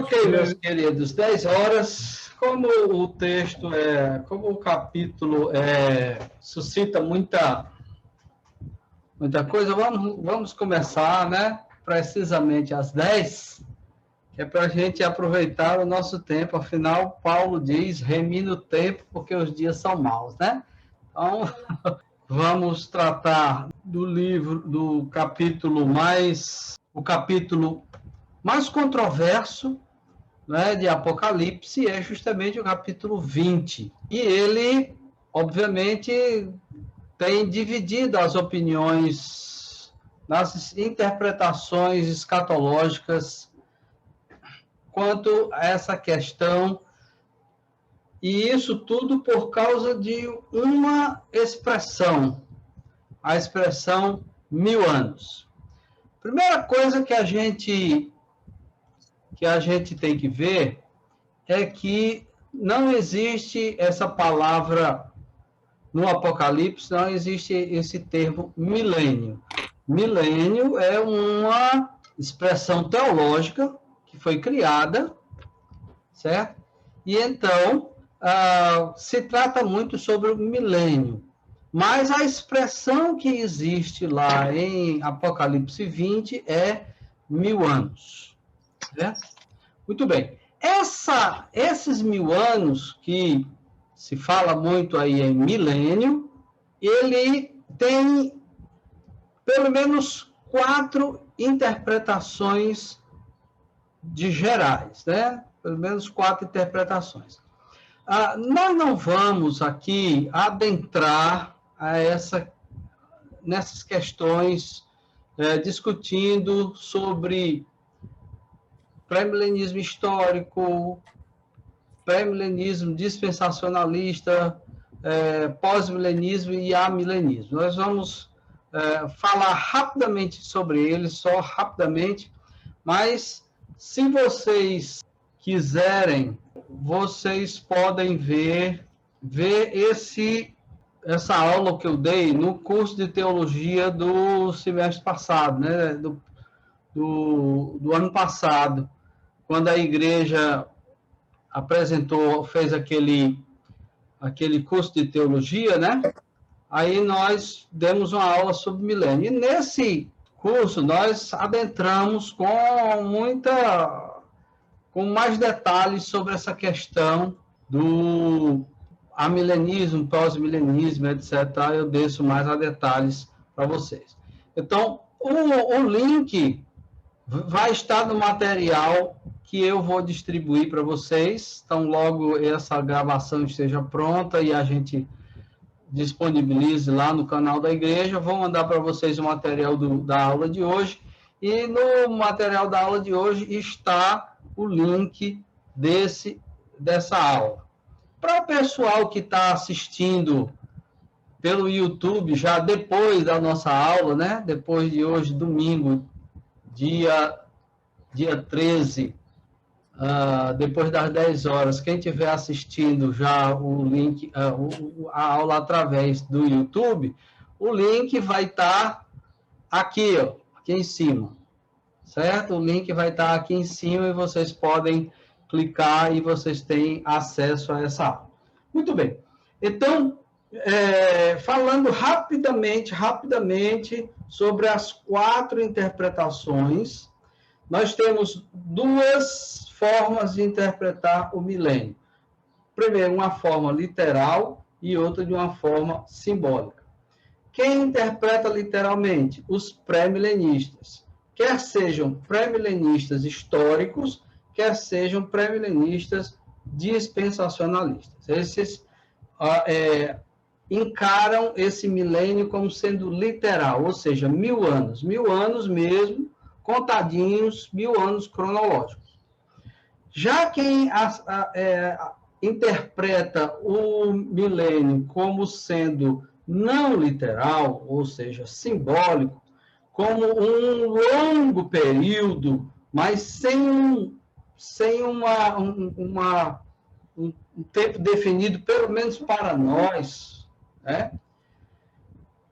Ok, meus queridos, 10 horas. Como o texto como o capítulo suscita muita coisa, vamos começar, né? Precisamente às 10, que é para a gente aproveitar o nosso tempo. Afinal, Paulo diz: remina o tempo, porque os dias são maus, né? Então, vamos tratar do livro, do capítulo o capítulo mais controverso, né, de Apocalipse, é justamente o capítulo 20. E ele, obviamente, tem dividido as opiniões nas interpretações escatológicas quanto a essa questão, e isso tudo por causa de uma expressão, a expressão 1000 anos. Primeira coisa que a gente tem que ver é que não existe essa palavra no Apocalipse, não existe esse termo milênio. Milênio é uma expressão teológica que foi criada, certo? E então se trata muito sobre o milênio. Mas a expressão que existe lá em Apocalipse 20 é 1000 anos. Certo? Muito bem. Esses 1000 anos, que se fala muito aí em milênio, ele tem pelo menos 4 interpretações gerais, né? Pelo menos 4 interpretações. Nós não vamos aqui adentrar nessas questões, discutindo sobre pré-milenismo histórico, pré-milenismo dispensacionalista, pós-milenismo e amilenismo. Nós vamos falar rapidamente sobre eles, só rapidamente, mas se vocês quiserem, vocês podem ver essa aula que eu dei no curso de teologia do semestre passado, né, do ano passado, quando a igreja fez aquele curso de teologia, né? Aí nós demos uma aula sobre milênio. E nesse curso nós adentramos com mais detalhes sobre essa questão do amilenismo, pós-milenismo, etc. Eu desço mais a detalhes para vocês. Então, o link vai estar no material que eu vou distribuir para vocês. Então, logo essa gravação esteja pronta e a gente disponibilize lá no canal da igreja, vou mandar para vocês o material da aula de hoje. E no material da aula de hoje está o link dessa aula. Para o pessoal que está assistindo pelo YouTube, já depois da nossa aula, né? Depois de hoje, domingo, dia 13, depois das 10 horas, quem estiver assistindo já o link, a aula através do YouTube, o link vai estar aqui, ó, aqui em cima, certo? O link vai estar aqui em cima e vocês podem clicar e vocês têm acesso a essa aula. Muito bem. Então, falando rapidamente sobre as 4 interpretações, nós temos 2 formas de interpretar o milênio. Primeiro, uma forma literal e outra de uma forma simbólica. Quem interpreta literalmente? Os pré-milenistas. Quer sejam pré-milenistas históricos, quer sejam pré-milenistas dispensacionalistas. Esses encaram esse milênio como sendo literal, ou seja, 1000 anos. 1000 anos mesmo, contadinhos, 1000 anos cronológicos. Já quem interpreta o milênio como sendo não literal, ou seja, simbólico, como um longo período, mas sem um tempo definido, pelo menos para nós, né?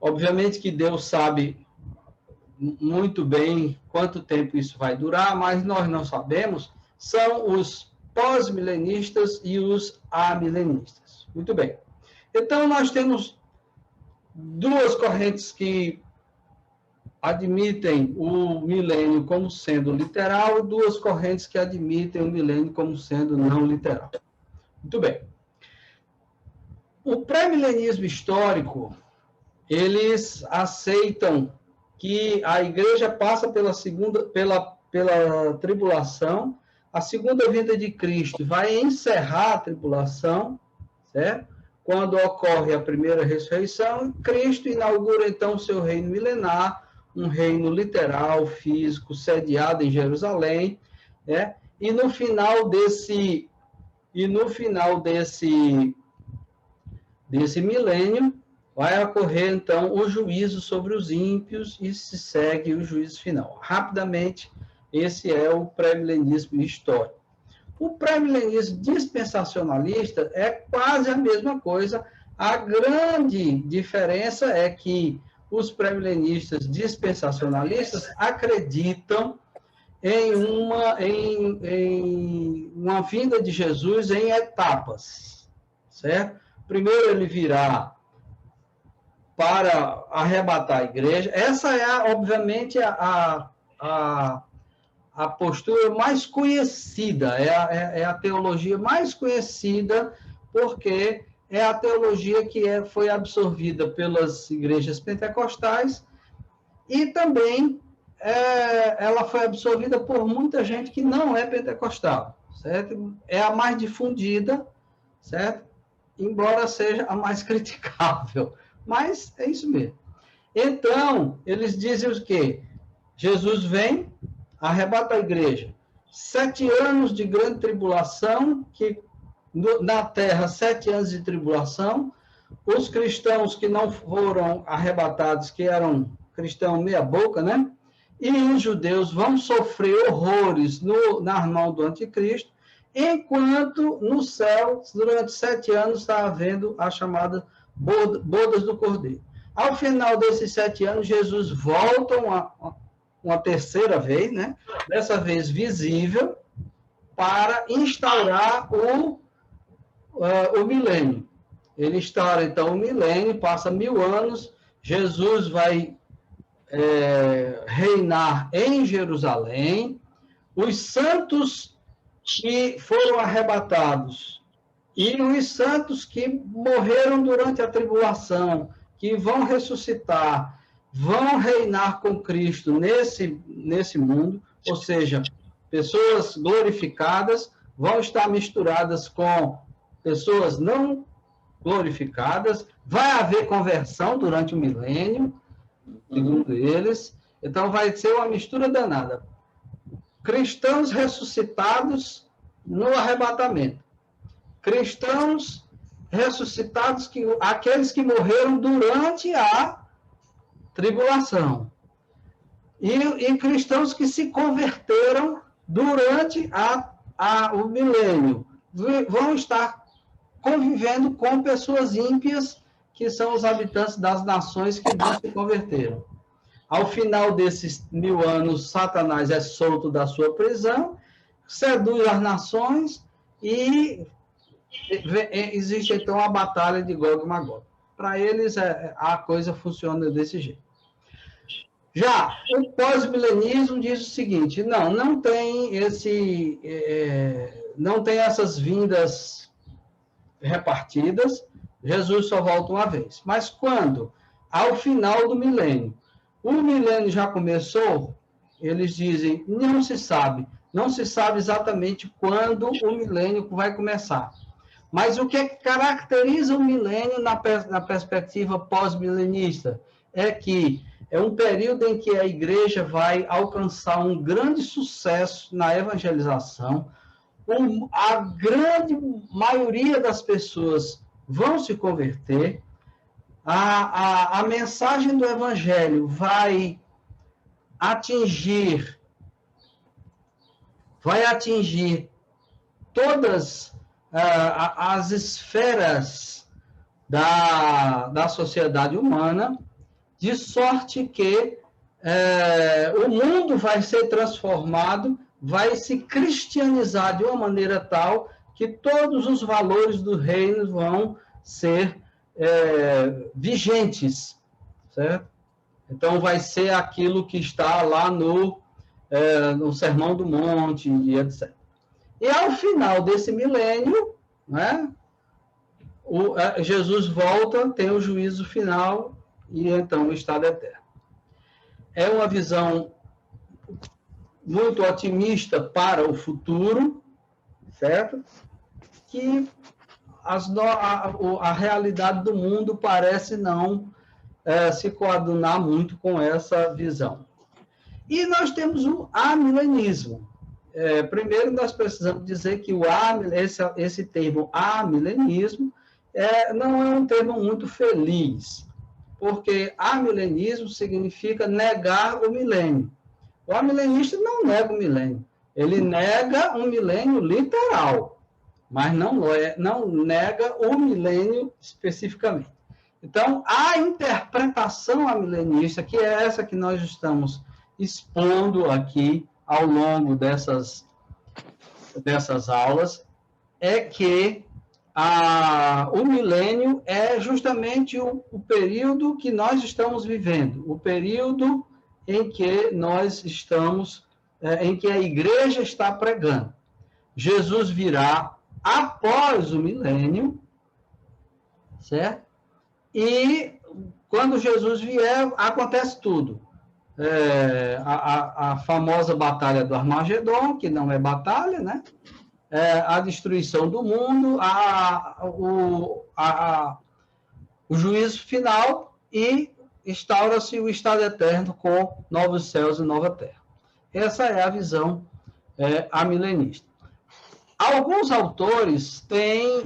Obviamente que Deus sabe muito bem quanto tempo isso vai durar, mas nós não sabemos. são os pós-milenistas e os amilenistas. Muito bem. Então, nós temos duas correntes que admitem o milênio como sendo literal e duas correntes que admitem o milênio como sendo não literal. Muito bem. O pré-milenismo histórico, eles aceitam que a igreja passa pela tribulação, a segunda vinda de Cristo vai encerrar a tribulação, certo? Quando ocorre a primeira ressurreição, Cristo inaugura então o seu reino milenar, um reino literal, físico, sediado em Jerusalém, né? E no final desse milênio vai ocorrer então o juízo sobre os ímpios e se segue o juízo final. Rapidamente, esse é o pré-milenismo histórico. O pré-milenismo dispensacionalista é quase a mesma coisa. A grande diferença é que os pré-milenistas dispensacionalistas acreditam em uma vinda de Jesus em etapas, certo? Primeiro ele virá para arrebatar a igreja. Essa é, obviamente, a postura mais conhecida, é a teologia mais conhecida, porque é a teologia que foi absorvida pelas igrejas pentecostais e também ela foi absorvida por muita gente que não é pentecostal, certo? É a mais difundida, certo? Embora seja a mais criticável, mas é isso mesmo. Então, eles dizem o quê? Jesus vem, arrebata a igreja. 7 anos de grande tribulação, que na terra, 7 anos de tribulação. Os cristãos que não foram arrebatados, que eram cristãos meia boca, né? E os judeus vão sofrer horrores nas mãos do anticristo, enquanto no céu, durante 7 anos, está havendo a chamada bodas do Cordeiro. Ao final desses 7 anos, Jesus volta uma terceira vez, né? Dessa vez visível, para instaurar o milênio. Ele instaura, então, o milênio, passa 1000 anos, Jesus vai reinar em Jerusalém, os santos que foram arrebatados e os santos que morreram durante a tribulação, que vão ressuscitar, vão reinar com Cristo nesse mundo, ou seja, pessoas glorificadas vão estar misturadas com pessoas não glorificadas, vai haver conversão durante o milênio, segundo eles, então vai ser uma mistura danada. Cristãos ressuscitados no arrebatamento. Cristãos ressuscitados, aqueles que morreram durante a tribulação. E cristãos que se converteram durante o milênio. Vão estar convivendo com pessoas ímpias, que são os habitantes das nações que não se converteram. Ao final desses 1000 anos, Satanás é solto da sua prisão, seduz as nações e existe, então, a batalha de Gog e Magog. Para eles, a coisa funciona desse jeito. Já o pós-milenismo diz o seguinte: não tem essas vindas repartidas, Jesus só volta uma vez. Mas quando? Ao final do milênio. O milênio já começou, eles dizem, não se sabe exatamente quando o milênio vai começar. Mas o que caracteriza o milênio na perspectiva pós-milenista é que é um período em que a igreja vai alcançar um grande sucesso na evangelização, a grande maioria das pessoas vão se converter, a mensagem do evangelho vai atingir todas as esferas da sociedade humana, de sorte que o mundo vai ser transformado vai se cristianizar de uma maneira tal que todos os valores do reino vão ser vigentes, certo? Então, vai ser aquilo que está lá no Sermão do Monte e etc. E ao final desse milênio, né, Jesus volta, tem o juízo final e então o estado eterno. É uma visão muito otimista para o futuro, certo? Que a realidade do mundo parece não se coadunar muito com essa visão. E nós temos o amilenismo. Primeiro, nós precisamos dizer que esse termo amilenismo não é um termo muito feliz, porque amilenismo significa negar o milênio. O amilenista não nega o milênio, ele nega um milênio literal, mas não nega o milênio especificamente. Então, a interpretação amilenista, que é essa que nós estamos expondo aqui ao longo dessas aulas, é que o milênio é justamente o período que nós estamos vivendo, o período em que nós estamos, em que a igreja está pregando. Jesus virá após o milênio, certo? E quando Jesus vier, acontece tudo. A famosa batalha do Armagedon, que não é batalha, né? A destruição do mundo, o juízo final e instaura-se o estado eterno com novos céus e nova terra. Essa é a visão amilenista. Alguns autores têm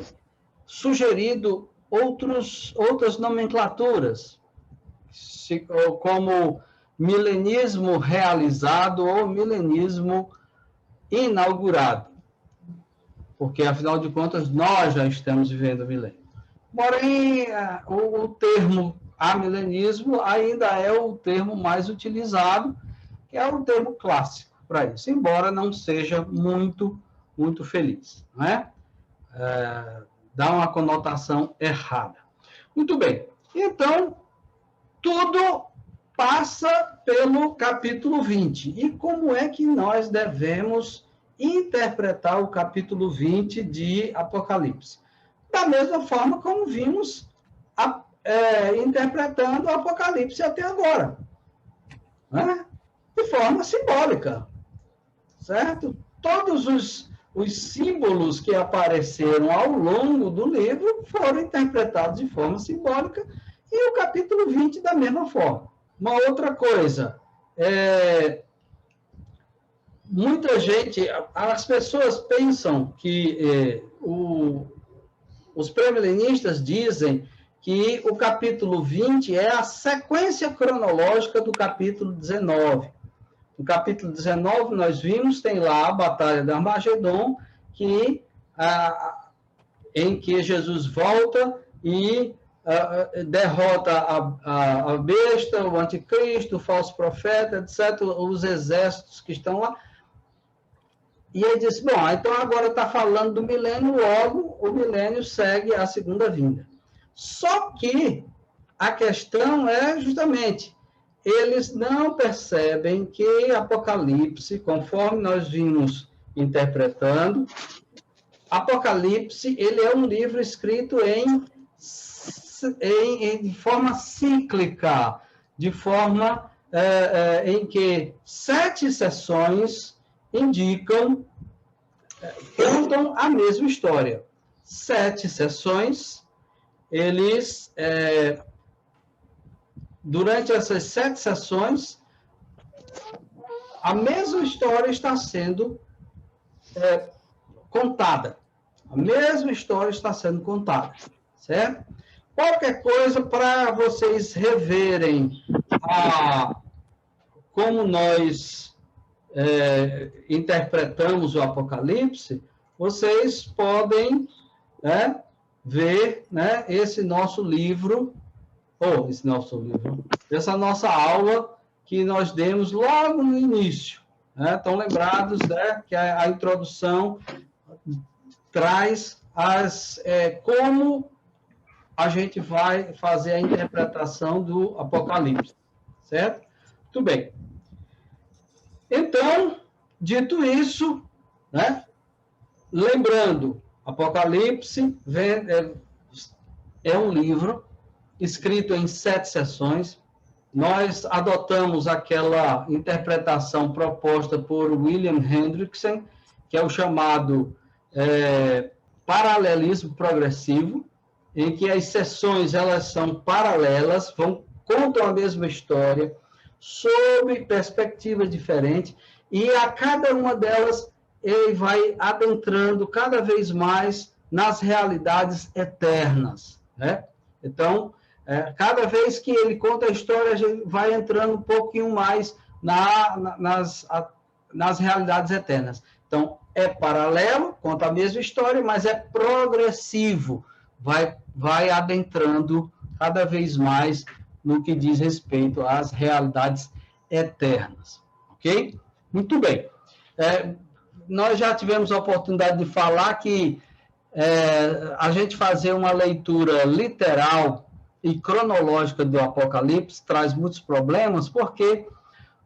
sugerido outras nomenclaturas, como milenismo realizado ou milenismo inaugurado, porque, afinal de contas, nós já estamos vivendo o milênio. Porém, o termo amilenismo ainda é o termo mais utilizado, que é o termo clássico para isso, embora não seja muito feliz, né? Dá uma conotação errada. Muito bem. Então, tudo passa pelo capítulo 20. E como é que nós devemos interpretar o capítulo 20 de Apocalipse? Da mesma forma como vimos interpretando o Apocalipse até agora, né? De forma simbólica, certo? Todos os símbolos que apareceram ao longo do livro foram interpretados de forma simbólica e o capítulo 20 da mesma forma. Uma outra coisa, muita gente, as pessoas pensam que os pré-milenistas dizem que o capítulo 20 é a sequência cronológica do capítulo 19. No capítulo 19, nós vimos, tem lá a Batalha de Armagedon, em que Jesus volta e derrota a besta, o anticristo, o falso profeta, etc., os exércitos que estão lá. E ele disse, bom, então agora está falando do milênio, logo o milênio segue a segunda vinda. Só que a questão é justamente, eles não percebem que Apocalipse, conforme nós vimos interpretando, Apocalipse, ele é um livro escrito de forma cíclica, de forma em que 7 sessões contam a mesma história. 7 sessões, durante essas 7 sessões, a mesma história está sendo contada. A mesma história está sendo contada, certo? Qualquer coisa para vocês reverem como nós interpretamos o Apocalipse, vocês podem ver esse nosso livro, essa nossa aula que nós demos logo no início, né? Estão lembrados, né, que a introdução traz como a gente vai fazer a interpretação do Apocalipse, certo? Muito bem. Então, dito isso, né, lembrando, Apocalipse é um livro escrito em 7 sessões. Nós adotamos aquela interpretação proposta por William Hendrickson, que é o chamado paralelismo progressivo, em que as sessões elas são paralelas, contam a mesma história, sob perspectivas diferentes, e a cada uma delas ele vai adentrando cada vez mais nas realidades eternas, né? Então, cada vez que ele conta a história, a gente vai entrando um pouquinho mais nas realidades eternas. Então, é paralelo, conta a mesma história, mas é progressivo, vai adentrando cada vez mais no que diz respeito às realidades eternas. Ok? Muito bem. Nós já tivemos a oportunidade de falar que a gente fazer uma leitura literal e cronológica do Apocalipse traz muitos problemas, porque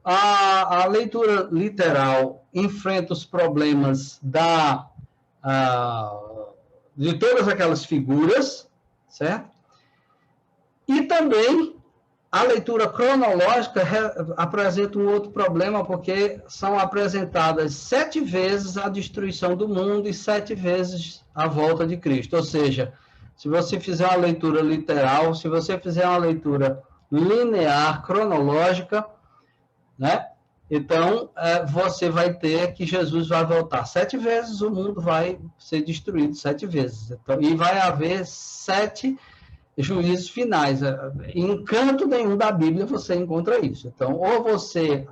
a leitura literal enfrenta os problemas de todas aquelas figuras, certo? E também a leitura cronológica apresenta um outro problema, porque são apresentadas 7 vezes a destruição do mundo e 7 vezes a volta de Cristo. Ou seja, se você fizer uma leitura literal, se você fizer uma leitura linear, cronológica, né? Então, você vai ter que Jesus vai voltar 7 vezes, o mundo vai ser destruído 7 vezes. Então, e vai haver 7 juízos finais. Em canto nenhum da Bíblia você encontra isso. Então, ou você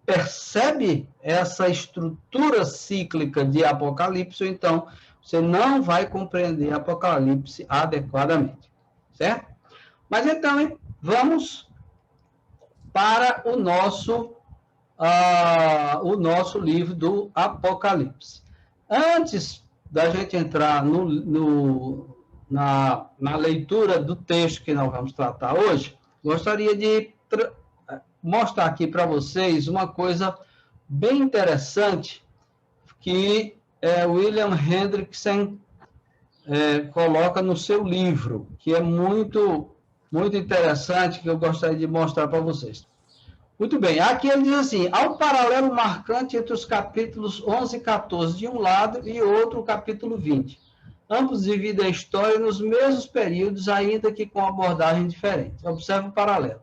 percebe essa estrutura cíclica de Apocalipse, ou então você não vai compreender Apocalipse adequadamente. Certo? Mas então, vamos para o nosso livro do Apocalipse. Antes da gente entrar na leitura do texto que nós vamos tratar hoje, gostaria de mostrar aqui para vocês uma coisa bem interessante que William Hendrickson coloca no seu livro, que é muito, muito interessante, que eu gostaria de mostrar para vocês. Muito bem, aqui ele diz assim: há um paralelo marcante entre os capítulos 11 e 14 de um lado e outro, o capítulo 20. Ambos dividem a história nos mesmos períodos, ainda que com abordagem diferente. Observe o paralelo.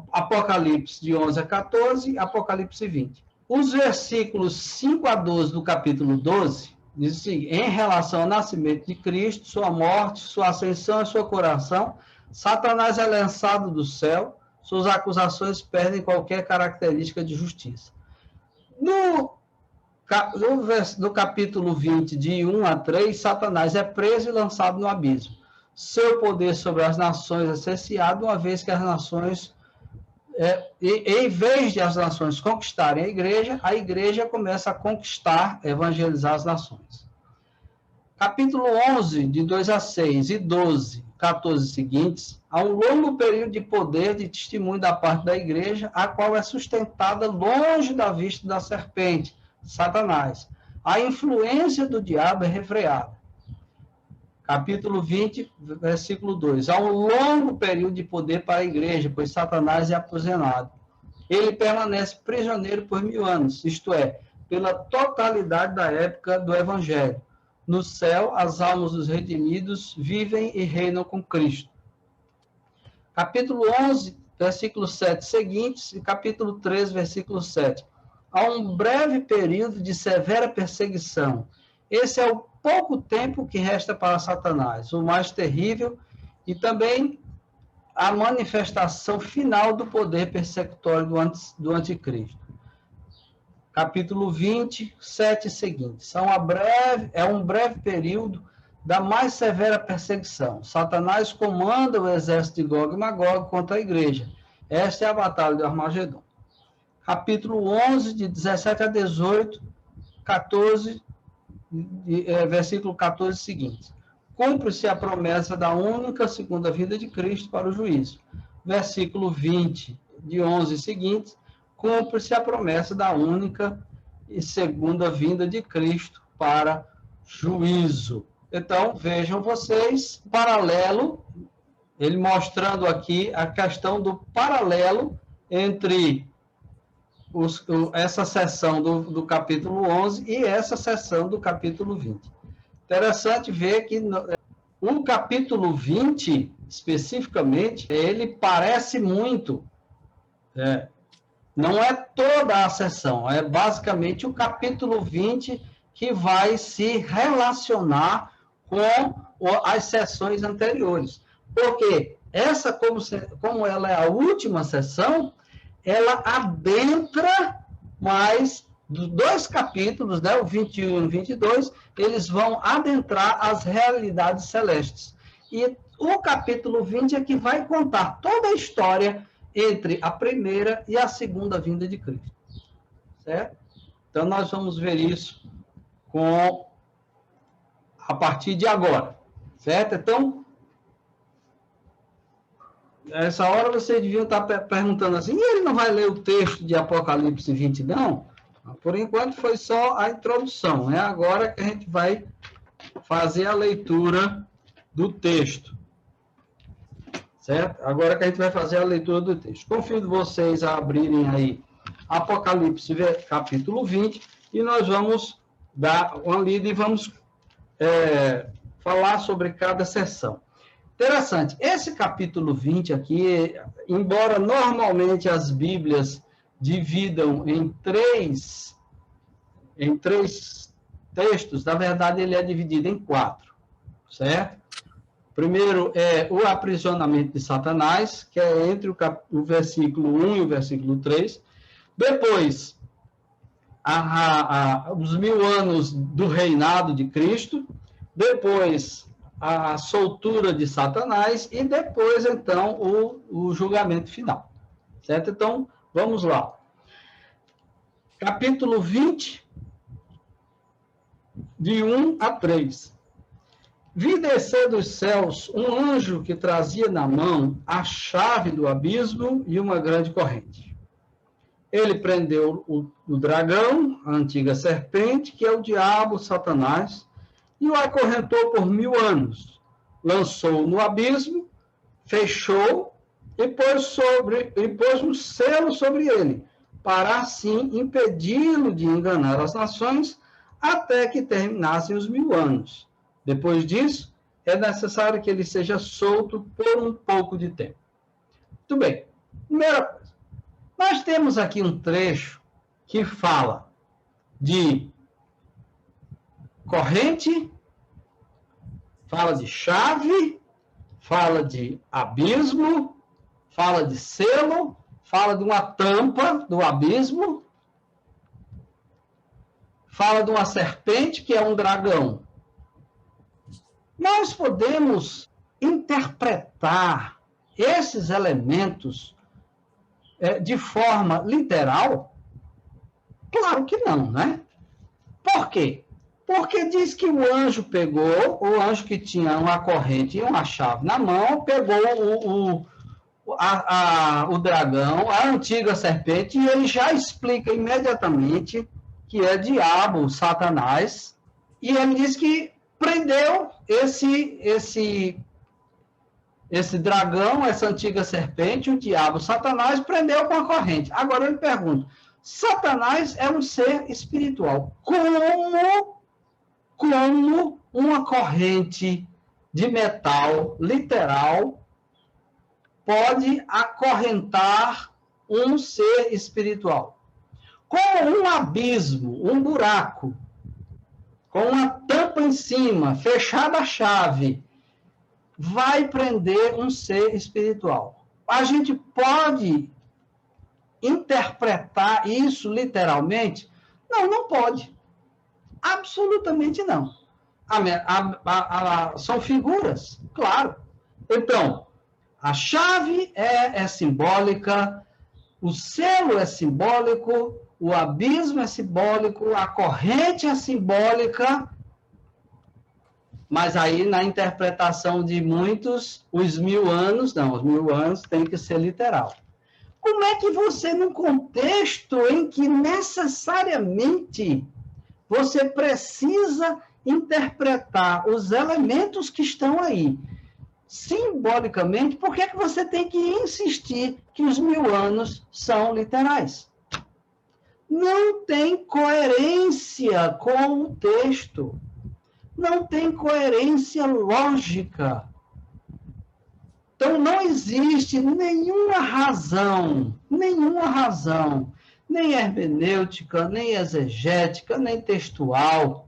Apocalipse de 11 a 14, Apocalipse 20. Os versículos 5 a 12 do capítulo 12, diz assim: em relação ao nascimento de Cristo, sua morte, sua ascensão e sua coroação, Satanás é lançado do céu, suas acusações perdem qualquer característica de justiça. No capítulo 20, de 1 a 3, Satanás é preso e lançado no abismo. Seu poder sobre as nações é cesseado, uma vez que as nações, em vez de as nações conquistarem a igreja começa a conquistar, evangelizar as nações. Capítulo 11, de 2 a 6, e 12, 14 seguintes, há um longo período de poder de testemunho da parte da igreja, a qual é sustentada longe da vista da serpente, Satanás. A influência do diabo é refreada. Capítulo 20, versículo 2. Há um longo período de poder para a igreja, pois Satanás é aprisionado. Ele permanece prisioneiro por 1000 anos, isto é, pela totalidade da época do Evangelho. No céu, as almas dos redimidos vivem e reinam com Cristo. Capítulo 11, versículo 7 seguintes, e capítulo 13, versículo 7. Há um breve período de severa perseguição. Esse é o pouco tempo que resta para Satanás, o mais terrível, e também a manifestação final do poder persecutório do anticristo. Capítulo 20, 7 seguintes. É um breve período da mais severa perseguição. Satanás comanda o exército de Gog e Magog contra a igreja. Esta é a batalha do Armagedon. capítulo 11, de 17 a 18, 14, versículo 14 seguinte. Cumpre-se a promessa da única segunda vinda de Cristo para o juízo. Versículo 20, de 11 seguintes, cumpre-se a promessa da única e segunda vinda de Cristo para juízo. Então, vejam vocês, paralelo, ele mostrando aqui a questão do paralelo entre essa seção do capítulo 11 e essa seção do capítulo 20. Interessante ver que o capítulo 20, especificamente, ele parece muito, não é toda a seção, é basicamente o capítulo 20 que vai se relacionar com as sessões anteriores. Porque essa, como ela é a última sessão, ela adentra mais dos dois capítulos, né, o 21 e o 22, eles vão adentrar as realidades celestes. E o capítulo 20 é que vai contar toda a história entre a primeira e a segunda vinda de Cristo. Certo? Então, nós vamos ver isso a partir de agora. Certo? Então, essa hora vocês deviam estar perguntando assim, e ele não vai ler o texto de Apocalipse 20, não? Por enquanto foi só a introdução, né? Agora que a gente vai fazer a leitura do texto. Certo? Agora que a gente vai fazer a leitura do texto. Convido vocês a abrirem aí Apocalipse capítulo 20 e nós vamos dar uma lida e vamos falar sobre cada sessão. Interessante, esse capítulo 20 aqui, embora normalmente as Bíblias dividam em três textos, na verdade ele é dividido em 4, certo? Primeiro é o aprisionamento de Satanás, que é entre o versículo 1 e o versículo 3. Depois, os 1000 anos do reinado de Cristo. Depois, a soltura de Satanás. E depois, então, o julgamento final. Certo? Então, vamos lá. Capítulo 20, de 1 a 3. Vi descer dos céus um anjo que trazia na mão a chave do abismo e uma grande corrente. Ele prendeu o dragão, a antiga serpente, que é o diabo, Satanás, e o acorrentou por 1000 anos. Lançou-o no abismo, fechou e pôs um selo sobre ele, para assim impedi-lo de enganar as nações até que terminassem os 1000 anos. Depois disso, é necessário que ele seja solto por um pouco de tempo. Muito bem. Primeira coisa. Nós temos aqui um trecho que fala de corrente, fala de chave, fala de abismo, fala de selo, fala de uma tampa do abismo, fala de uma serpente, que é um dragão. Nós podemos interpretar esses elementos de forma literal? Claro que não, né? Por quê? Porque diz que o anjo que tinha uma corrente e uma chave na mão, pegou o dragão, a antiga serpente, e ele já explica imediatamente que é diabo, Satanás, e ele diz que prendeu esse dragão, essa antiga serpente, o diabo, Satanás, prendeu com a corrente. Agora eu me pergunto, Satanás é um ser espiritual. Como uma corrente de metal literal pode acorrentar um ser espiritual? Como um abismo, um buraco, com uma tampa em cima, fechada a chave, vai prender um ser espiritual. A gente pode interpretar isso literalmente? Não, não pode. Absolutamente não. São figuras, claro. Então, a chave é simbólica O selo é simbólico, o abismo é simbólico, a corrente é simbólica, mas aí na interpretação de muitos, os 1000 anos, não, os 1000 anos tem que ser literal. Como é que você, num contexto em que necessariamente você precisa interpretar os elementos que estão aí, simbolicamente, por que você tem que insistir que os 1000 anos são literais? Não tem coerência com o texto. Não tem coerência lógica. Então, não existe nenhuma razão, nem hermenêutica, nem exegética, nem textual,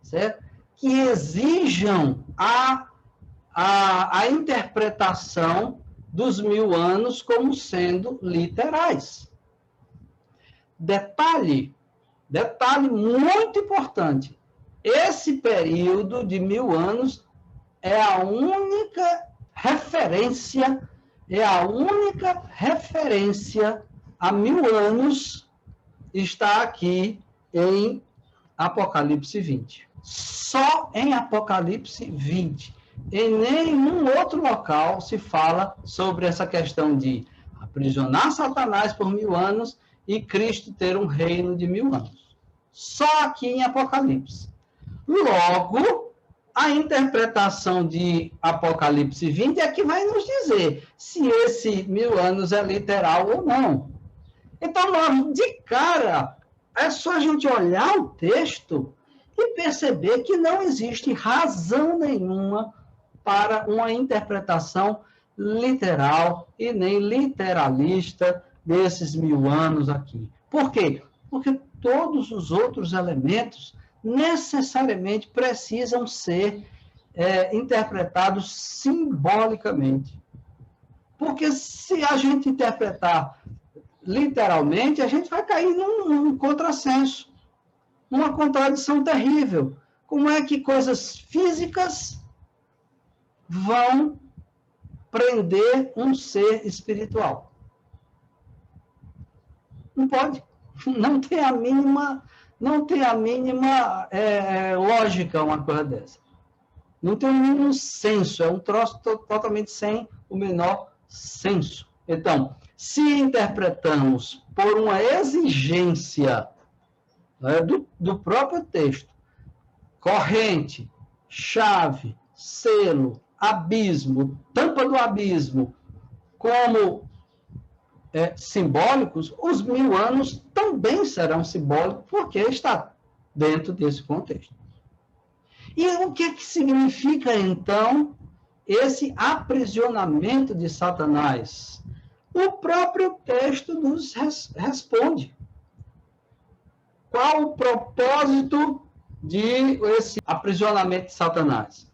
certo? Que exijam a interpretação dos 1000 anos como sendo literais. Detalhe muito importante, esse período de 1000 anos é a única referência a 1000 anos está aqui em Apocalipse 20. Só em Apocalipse 20. Em nenhum outro local se fala sobre essa questão de aprisionar Satanás por 1000 anos e Cristo ter um reino de 1000 anos. Só aqui em Apocalipse. Logo, a interpretação de Apocalipse 20 é que vai nos dizer se esse 1000 anos é literal ou não. Então, de cara, é só a gente olhar o texto e perceber que não existe razão nenhuma para uma interpretação literal e nem literalista desses 1000 anos aqui. Por quê? Porque todos os outros elementos necessariamente precisam ser interpretados simbolicamente. Porque se a gente interpretar literalmente, a gente vai cair num contrassenso, numa contradição terrível. Como é que coisas físicas vão prender um ser espiritual? Não pode. Não tem a mínima lógica uma coisa dessa. Não tem o mínimo senso. É um troço totalmente sem o menor senso. Então, se interpretamos por uma exigência do próprio texto, corrente, chave, selo, abismo, tampa do abismo, como simbólicos, os 1000 anos também serão simbólicos, porque está dentro desse contexto. E o que significa, então, esse aprisionamento de Satanás? O próprio texto nos responde. Qual o propósito de esse aprisionamento de Satanás?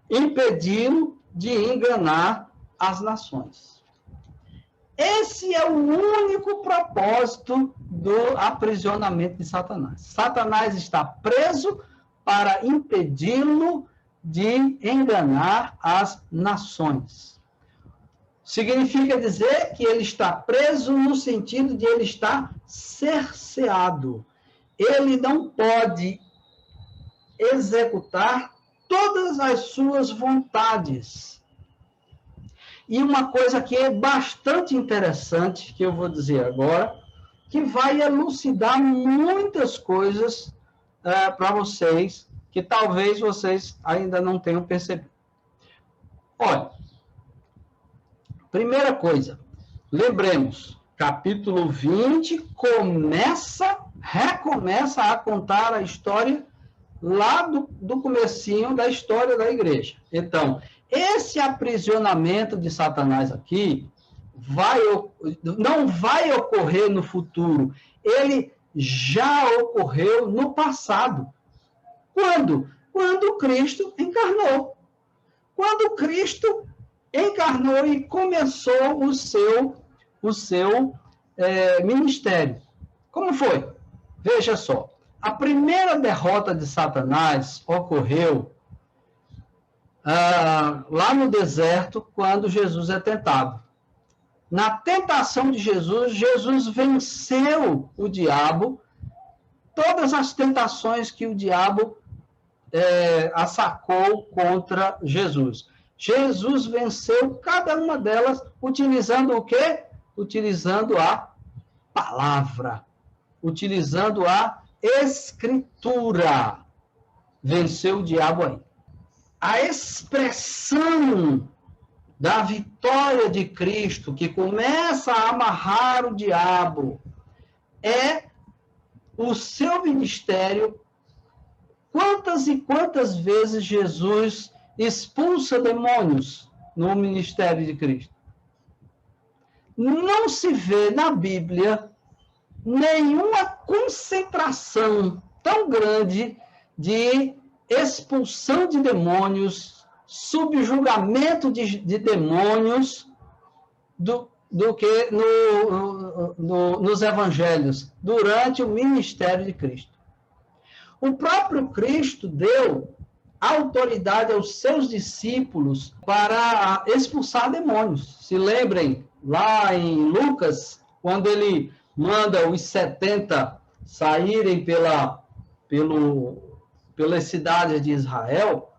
Impedi-lo de enganar as nações. Esse é o único propósito do aprisionamento de Satanás. Satanás está preso para impedi-lo de enganar as nações. Significa dizer que ele está preso no sentido de ele estar cerceado. Ele não pode executar todas as suas vontades. E uma coisa que é bastante interessante, que eu vou dizer agora, que vai elucidar muitas coisas para vocês, que talvez vocês ainda não tenham percebido. Olha, primeira coisa, lembremos, capítulo 20 recomeça a contar a história lá do comecinho da história da igreja. Então, esse aprisionamento de Satanás aqui não vai ocorrer no futuro. Ele já ocorreu no passado. Quando? Quando Cristo encarnou. Quando Cristo encarnou e começou o seu ministério. Como foi? Veja só. A primeira derrota de Satanás ocorreu lá no deserto, quando Jesus é tentado. na tentação de Jesus, Jesus venceu o diabo, todas as tentações que o diabo assacou contra Jesus. Jesus venceu cada uma delas utilizando o quê? Utilizando a palavra, utilizando a escritura. Venceu o diabo aí. A expressão da vitória de Cristo, que começa a amarrar o diabo, é o seu ministério. Quantas e quantas vezes Jesus expulsa demônios no ministério de Cristo? Não se vê na Bíblia nenhuma concentração tão grande de expulsão de demônios, subjugamento de demônios, do que nos evangelhos, durante o ministério de Cristo. O próprio Cristo deu autoridade aos seus discípulos para expulsar demônios. Se lembrem, lá em Lucas, quando ele manda os 70 saírem pelas cidades de Israel,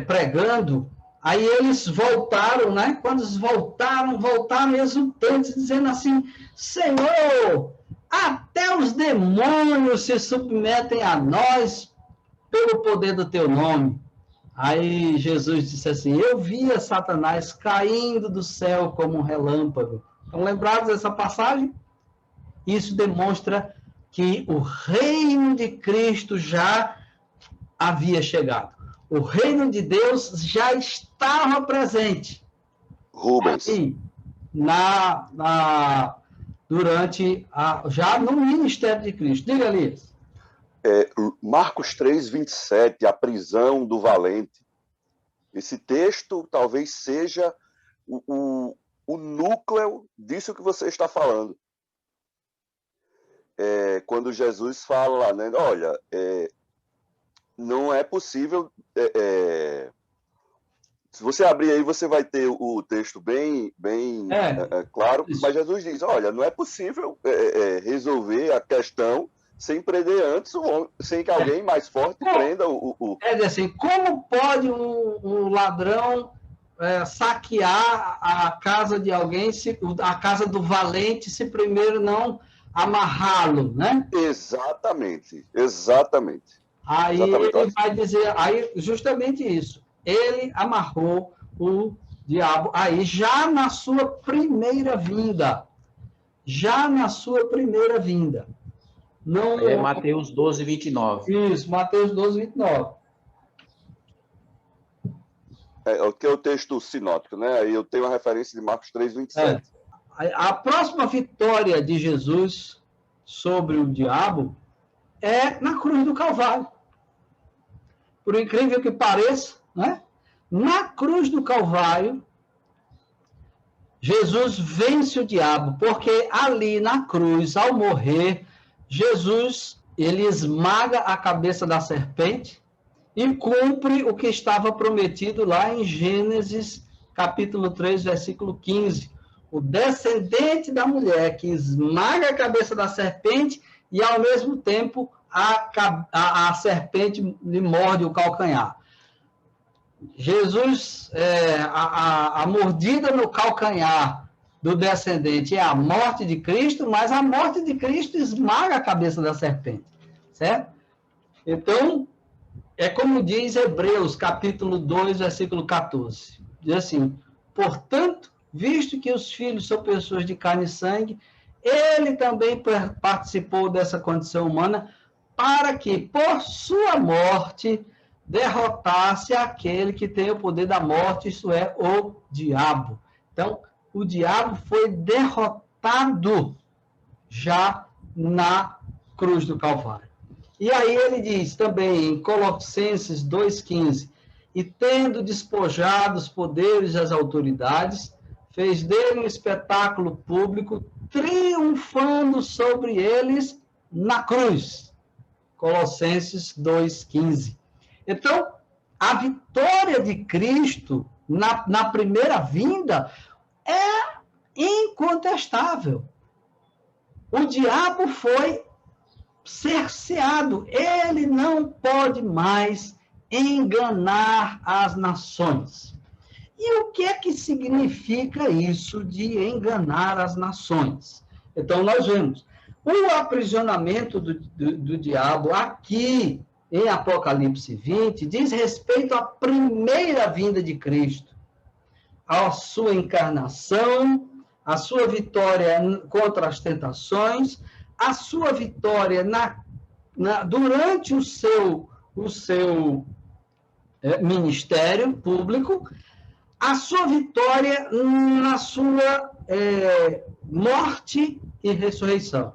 pregando, aí eles voltaram, né? Quando eles voltaram exultantes, dizendo assim: Senhor, até os demônios se submetem a nós pelo poder do teu nome. Aí Jesus disse assim: eu via Satanás caindo do céu como um relâmpago. Estão lembrados dessa passagem? Isso demonstra que o reino de Cristo já havia chegado. O reino de Deus já estava presente. Rubens. Aí, já no ministério de Cristo. Diga, Elias. Marcos 3:27, a prisão do valente. Esse texto talvez seja o núcleo disso que você está falando. Quando Jesus fala, né, olha, não é possível... se você abrir aí, você vai ter o texto bem claro, isso. Mas Jesus diz, olha, não é possível resolver a questão sem prender antes, sem que alguém mais forte prenda o... É assim, como pode um ladrão saquear a casa de alguém, a casa do valente, se primeiro não amarrá-lo, né? Exatamente. Aí ele vai dizer, aí justamente isso, ele amarrou o diabo aí já na sua primeira vinda. Não, é Mateus 12:29. Isso, Mateus 12:29. Que é o texto sinótico, né? Aí eu tenho a referência de Marcos 3:27. A próxima vitória de Jesus sobre o diabo é na cruz do Calvário. Por incrível que pareça, né? Na cruz do Calvário, Jesus vence o diabo, porque ali na cruz, ao morrer, Jesus, ele esmaga a cabeça da serpente e cumpre o que estava prometido lá em Gênesis, capítulo 3, versículo 15. O descendente da mulher que esmaga a cabeça da serpente e, ao mesmo tempo, a serpente lhe morde o calcanhar. Jesus, a mordida no calcanhar do descendente é a morte de Cristo, mas a morte de Cristo esmaga a cabeça da serpente, certo? Então, é como diz Hebreus, capítulo 2, versículo 14. Diz assim, portanto, visto que os filhos são pessoas de carne e sangue, ele também participou dessa condição humana para que, por sua morte, derrotasse aquele que tem o poder da morte, isso é, o diabo. Então, o diabo foi derrotado já na cruz do Calvário. E aí ele diz também em Colossenses 2,15, e tendo despojado os poderes e as autoridades, fez dele um espetáculo público, triunfando sobre eles na cruz. Colossenses 2,15. Então, a vitória de Cristo na primeira vinda é incontestável. O diabo foi cerceado. Ele não pode mais enganar as nações. E o que é que significa isso de enganar as nações? Então, nós vemos o aprisionamento do diabo aqui em Apocalipse 20 diz respeito à primeira vinda de Cristo, à sua encarnação, a sua vitória contra as tentações, a sua vitória durante o seu ministério público, a sua vitória na sua morte e ressurreição.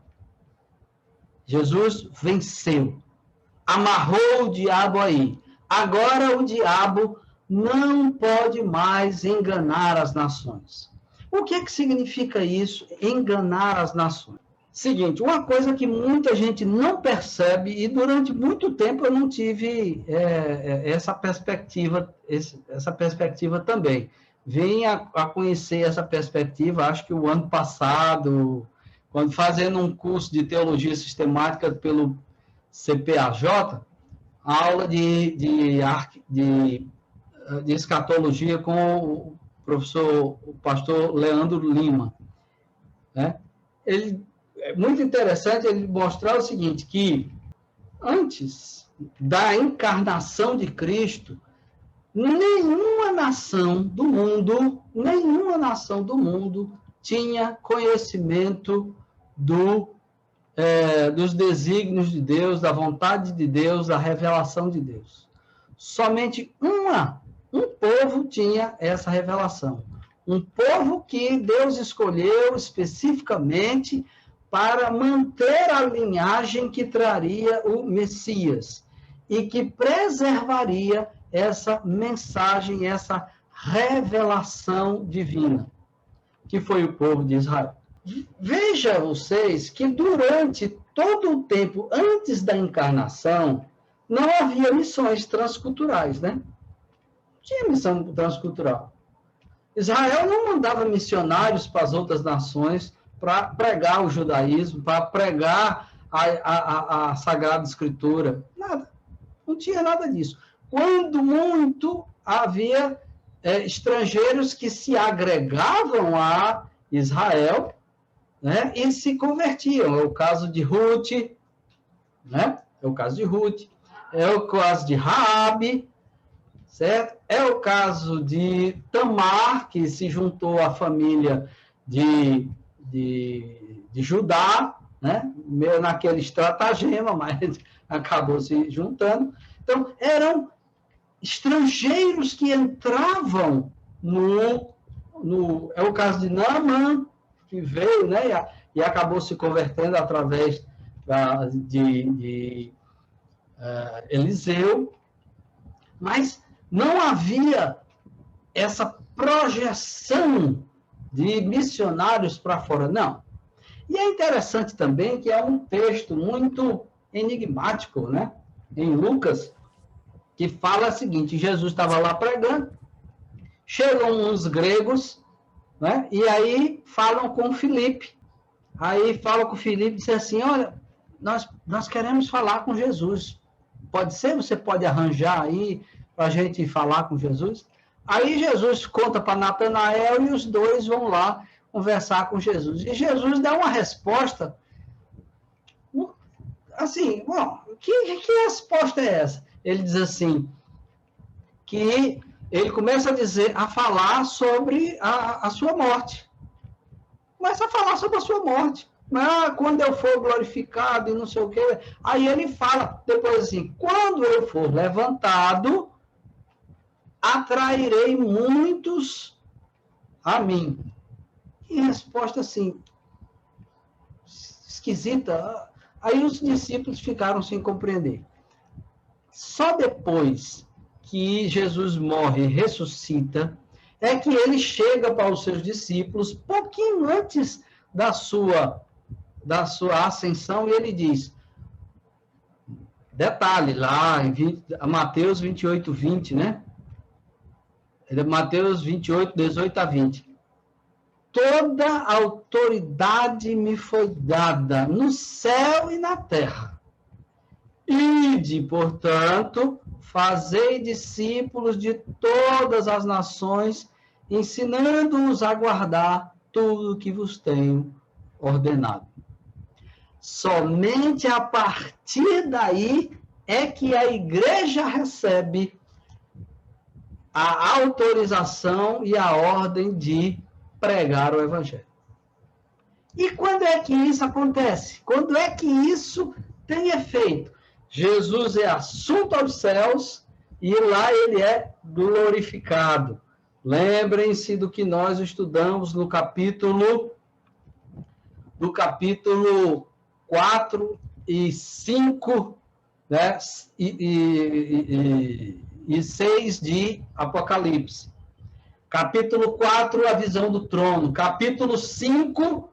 Jesus venceu, amarrou o diabo aí. Agora o diabo não pode mais enganar as nações. O que é que significa isso, enganar as nações? Seguinte, uma coisa que muita gente não percebe, e durante muito tempo eu não tive essa perspectiva também. Vim a conhecer essa perspectiva, acho que o ano passado, quando fazendo um curso de teologia sistemática pelo CPAJ, aula de escatologia com o pastor Leandro Lima, né? Ele é muito interessante ele mostrar o seguinte, que antes da encarnação de Cristo, nenhuma nação do mundo tinha conhecimento dos desígnios de Deus, da vontade de Deus, da revelação de Deus. Somente um povo tinha essa revelação. Um povo que Deus escolheu especificamente para manter a linhagem que traria o Messias e que preservaria essa mensagem, essa revelação divina, que foi o povo de Israel. Veja vocês que durante todo o tempo antes da encarnação, não havia missões transculturais, né? Não tinha missão transcultural. Israel não mandava missionários para as outras nações para pregar o judaísmo, para pregar a Sagrada Escritura. Nada. Não tinha nada disso. Quando muito, havia estrangeiros que se agregavam a Israel, né, e se convertiam. É o caso de Ruth, né? É o caso de Raabe, certo? É o caso de Tamar, que se juntou à família de Judá, né? Meio naquele estratagema, mas acabou se juntando. Então, eram estrangeiros que entravam é o caso de Naamã, que veio, né, e acabou se convertendo através de Eliseu, mas não havia essa projeção de missionários para fora, não. E é interessante também que é um texto muito enigmático, né, em Lucas, que fala o seguinte: Jesus estava lá pregando, chegam uns gregos, né, e aí falam com Filipe. Aí falam com Filipe e dizem assim: olha, nós queremos falar com Jesus. Pode ser? Você pode arranjar aí para a gente falar com Jesus? Aí Jesus conta para Natanael e os dois vão lá conversar com Jesus. E Jesus dá uma resposta assim, bom, que resposta é essa? Ele diz assim, que ele começa a falar sobre a sua morte. Começa a falar sobre a sua morte. Quando eu for glorificado e não sei o quê. Aí ele fala depois assim: quando eu for levantado, atrairei muitos a mim. Que resposta assim, esquisita. Aí os discípulos ficaram sem compreender. Só depois que Jesus morre e ressuscita, é que ele chega para os seus discípulos, pouquinho antes da sua ascensão, e ele diz, detalhe, lá em Mateus 28, 20, né? Mateus 28, 18 a 20. toda a autoridade me foi dada no céu e na terra. Ide, portanto, fazei discípulos de todas as nações, ensinando-os a guardar tudo o que vos tenho ordenado. Somente a partir daí é que a igreja recebe a autorização e a ordem de pregar o evangelho. E quando é que isso acontece? Quando é que isso tem efeito? Jesus é assunto aos céus e lá ele é glorificado. Lembrem-se do que nós estudamos no capítulo 4 e 5, né? e 6 de Apocalipse. Capítulo 4, a visão do trono. Capítulo 5,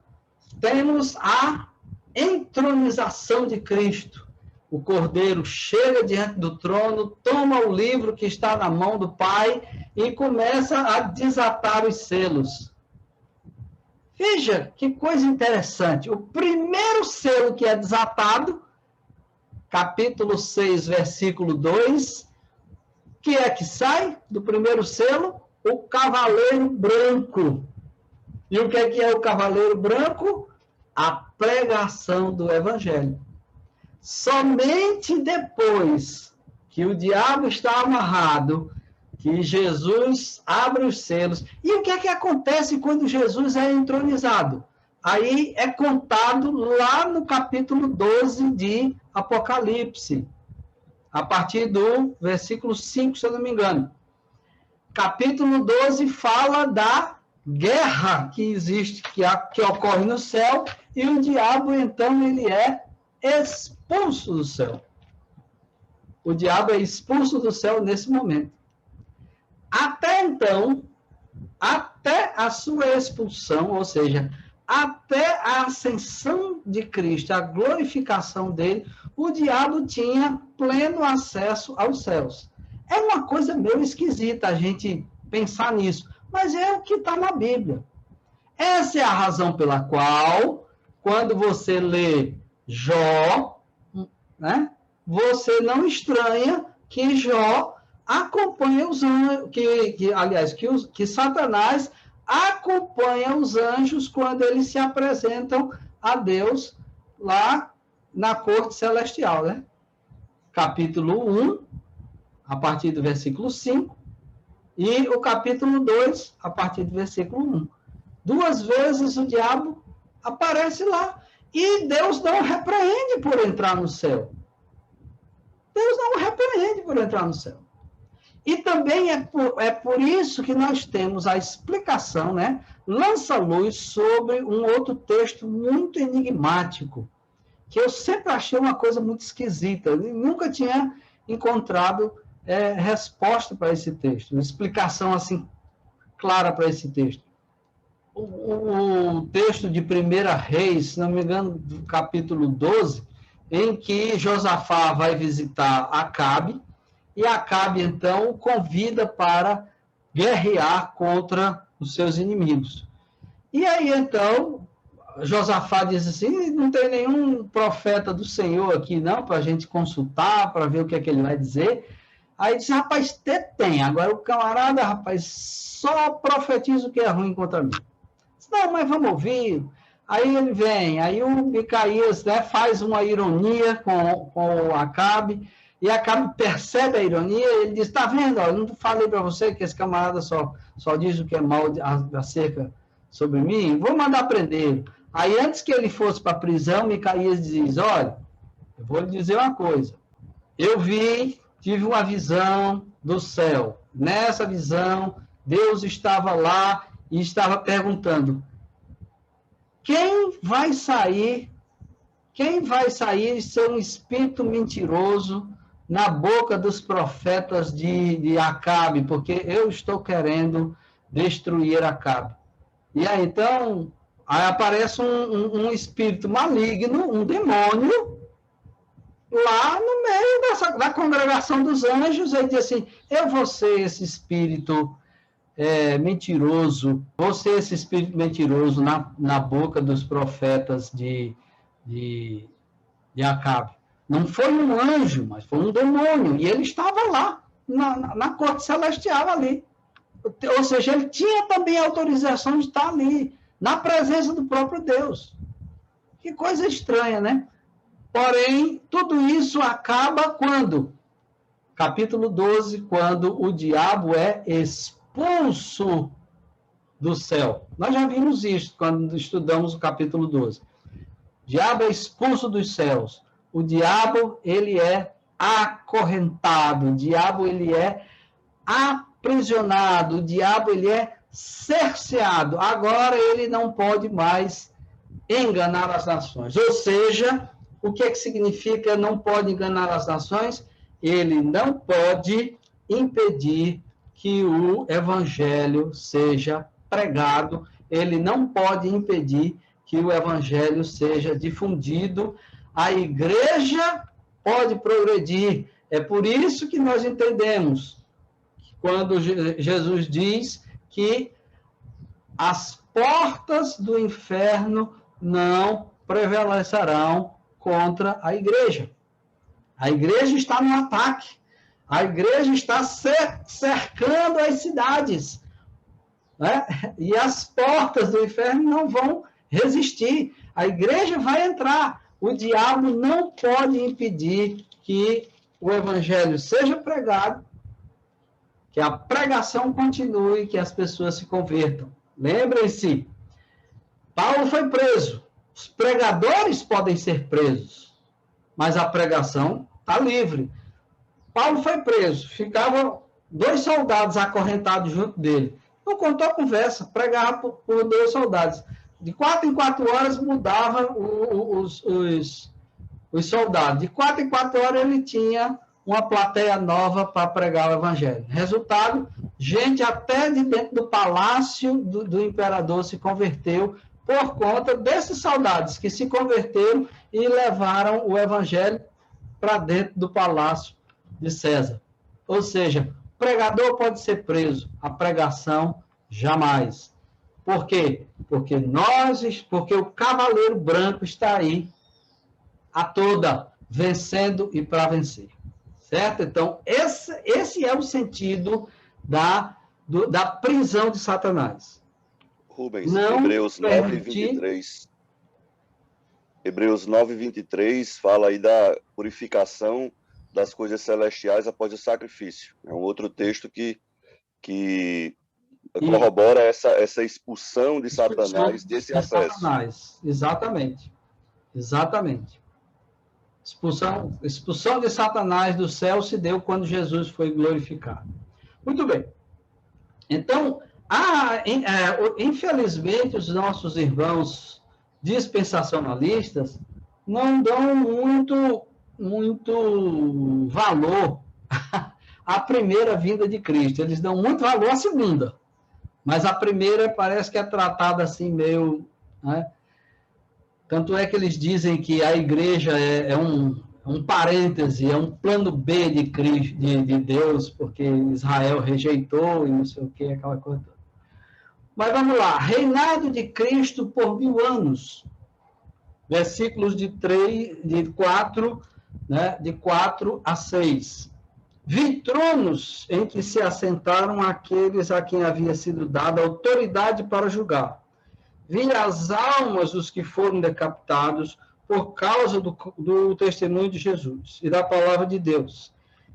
temos a entronização de Cristo. O Cordeiro chega diante do trono, toma o livro que está na mão do Pai e começa a desatar os selos. Veja que coisa interessante. O primeiro selo que é desatado, capítulo 6, versículo 2, que é que sai do primeiro selo? O cavaleiro branco. E o que é o cavaleiro branco? A pregação do evangelho. Somente depois que o diabo está amarrado, que Jesus abre os selos. E o que é que acontece quando Jesus é entronizado? Aí é contado lá no capítulo 12 de Apocalipse, a partir do versículo 5, se eu não me engano. Capítulo 12 fala da guerra que existe, que ocorre no céu, e o diabo, então, ele é expulso do céu. O diabo é expulso do céu nesse momento. Até então, até a sua expulsão, ou seja, até a ascensão de Cristo, a glorificação dele, o diabo tinha pleno acesso aos céus. É uma coisa meio esquisita a gente pensar nisso, mas é o que está na Bíblia. Essa é a razão pela qual, quando você lê Jó, né, você não estranha que Jó acompanha os anjos, que Satanás acompanha os anjos quando eles se apresentam a Deus lá na corte celestial, né? Capítulo 1, a partir do versículo 5, e o capítulo 2, a partir do versículo 1. 2 vezes o diabo aparece lá, e Deus não o repreende por entrar no céu. Deus não o repreende por entrar no céu. E também é por isso que nós temos a explicação, né? Lança luz sobre um outro texto muito enigmático, que eu sempre achei uma coisa muito esquisita. Eu nunca tinha encontrado resposta para esse texto, uma explicação assim clara para esse texto. O texto de 1 Reis, se não me engano, do capítulo 12, em que Josafá vai visitar Acabe, e Acabe, então, o convida para guerrear contra os seus inimigos. E aí, então, Josafá diz assim, não tem nenhum profeta do Senhor aqui, não, para a gente consultar, para ver o que é que ele vai dizer. Aí diz, rapaz, tem. Agora o camarada, rapaz, só profetiza o que é ruim contra mim. Diz, não, mas vamos ouvir. Aí ele vem, aí o Micaías, né, faz uma ironia com o Acabe, e Acabe percebe a ironia, e ele diz, tá vendo, ó, eu não falei para você que esse camarada só diz o que é mal acerca sobre mim? Vou mandar prender. Aí antes que ele fosse para a prisão, Micaías diz, olha, eu vou lhe dizer uma coisa, eu tive uma visão do céu. Nessa visão, Deus estava lá e estava perguntando, quem vai sair e ser um espírito mentiroso na boca dos profetas de Acabe, porque eu estou querendo destruir Acabe. E aí, então, aí aparece um espírito maligno, um demônio, lá no meio da congregação dos anjos, ele diz assim, eu vou ser esse espírito mentiroso, você esse espírito mentiroso na boca dos profetas de Acabe. Não foi um anjo, mas foi um demônio, e ele estava lá, na corte celestial ali. Ou seja, ele tinha também a autorização de estar ali, na presença do próprio Deus. Que coisa estranha, né? Porém, tudo isso acaba quando? Capítulo 12, quando o diabo é expulso do céu. Nós já vimos isso quando estudamos o capítulo 12. O diabo é expulso dos céus. O diabo, ele é acorrentado. O diabo, ele é aprisionado. O diabo, ele é cerceado. Agora, ele não pode mais enganar as nações. Ou seja, o que significa não pode enganar as nações? Ele não pode impedir que o evangelho seja pregado, ele não pode impedir que o evangelho seja difundido, a igreja pode progredir. É por isso que nós entendemos, quando Jesus diz que as portas do inferno não prevalecerão contra a igreja. A igreja está no ataque. A igreja está cercando as cidades. Né? E as portas do inferno não vão resistir. A igreja vai entrar. O diabo não pode impedir que o evangelho seja pregado, que a pregação continue, que as pessoas se convertam. Lembrem-se, Paulo foi preso. Os pregadores podem ser presos, mas a pregação está livre. Paulo foi preso, ficavam 2 soldados acorrentados junto dele. Não contou a conversa, pregava por 2 soldados. De 4 em 4 horas mudava os soldados. De 4 em 4 horas ele tinha uma plateia nova para pregar o evangelho. Resultado, gente até de dentro do palácio do imperador se converteu por conta desses soldados que se converteram e levaram o evangelho para dentro do palácio de César. Ou seja, o pregador pode ser preso, a pregação jamais. Por quê? Porque o cavaleiro branco está aí a toda, vencendo e para vencer. Certo? Então, esse é o sentido da prisão de Satanás. Rubens, não Hebreus 9:23. Hebreus 9:23 fala aí da purificação das coisas celestiais após o sacrifício. É um outro texto que corrobora essa expulsão de Satanás desse acesso. Satanás. Exatamente. Expulsão de Satanás do céu se deu quando Jesus foi glorificado. Muito bem. Então, infelizmente, os nossos irmãos dispensacionalistas não dão muito valor à primeira vinda de Cristo. Eles dão muito valor à segunda. Mas a primeira parece que é tratada assim meio... Né? Tanto é que eles dizem que a igreja é um parêntese, é um plano B de Cristo, de Deus, porque Israel rejeitou e não sei o que, aquela coisa toda. Mas vamos lá. Reinado de Cristo por 1000 anos. Versículos de 4 a 6. Vi tronos em que se assentaram aqueles a quem havia sido dada autoridade para julgar. Vi as almas dos que foram decapitados por causa do testemunho de Jesus e da palavra de Deus.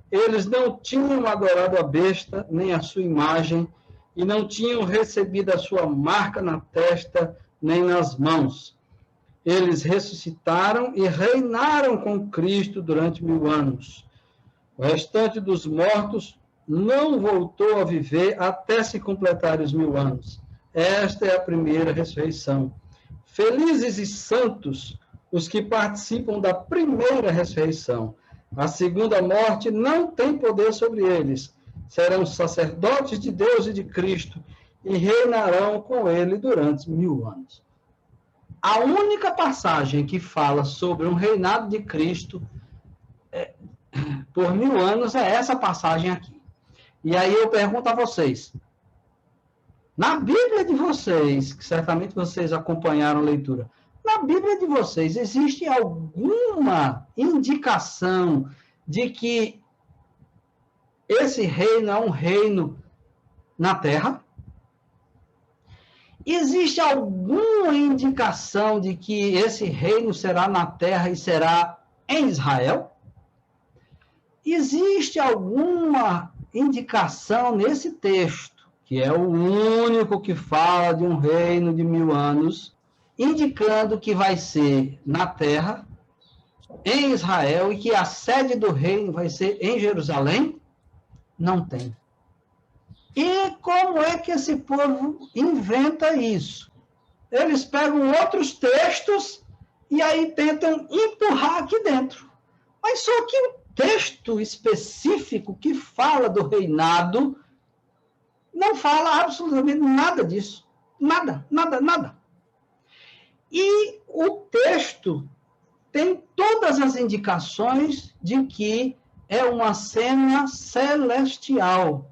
Eles não tinham adorado a besta, nem a sua imagem, e não tinham recebido a sua marca na testa, nem nas mãos. Eles ressuscitaram e reinaram com Cristo durante 1000 anos. O restante dos mortos não voltou a viver até se completarem os 1000 anos. Esta é a primeira ressurreição. Felizes e santos os que participam da primeira ressurreição. A segunda morte não tem poder sobre eles. Serão sacerdotes de Deus e de Cristo e reinarão com ele durante 1000 anos. A única passagem que fala sobre um reinado de Cristo por 1000 anos é essa passagem aqui. E aí eu pergunto a vocês, Na Bíblia de vocês, que certamente vocês acompanharam a leitura, na Bíblia de vocês existe alguma indicação de que esse reino é um reino na terra? Existe alguma indicação de que esse reino será na terra e será em Israel? Existe alguma indicação nesse texto, que é o único que fala de um reino de 1000 anos, indicando que vai ser na terra, em Israel, e que a sede do reino vai ser em Jerusalém? Não tem. E como é que esse povo inventa isso? Eles pegam outros textos e aí tentam empurrar aqui dentro. Mas só que o texto específico que fala do reinado não fala absolutamente nada disso. Nada, nada, nada. E o texto tem todas as indicações de que é uma cena celestial.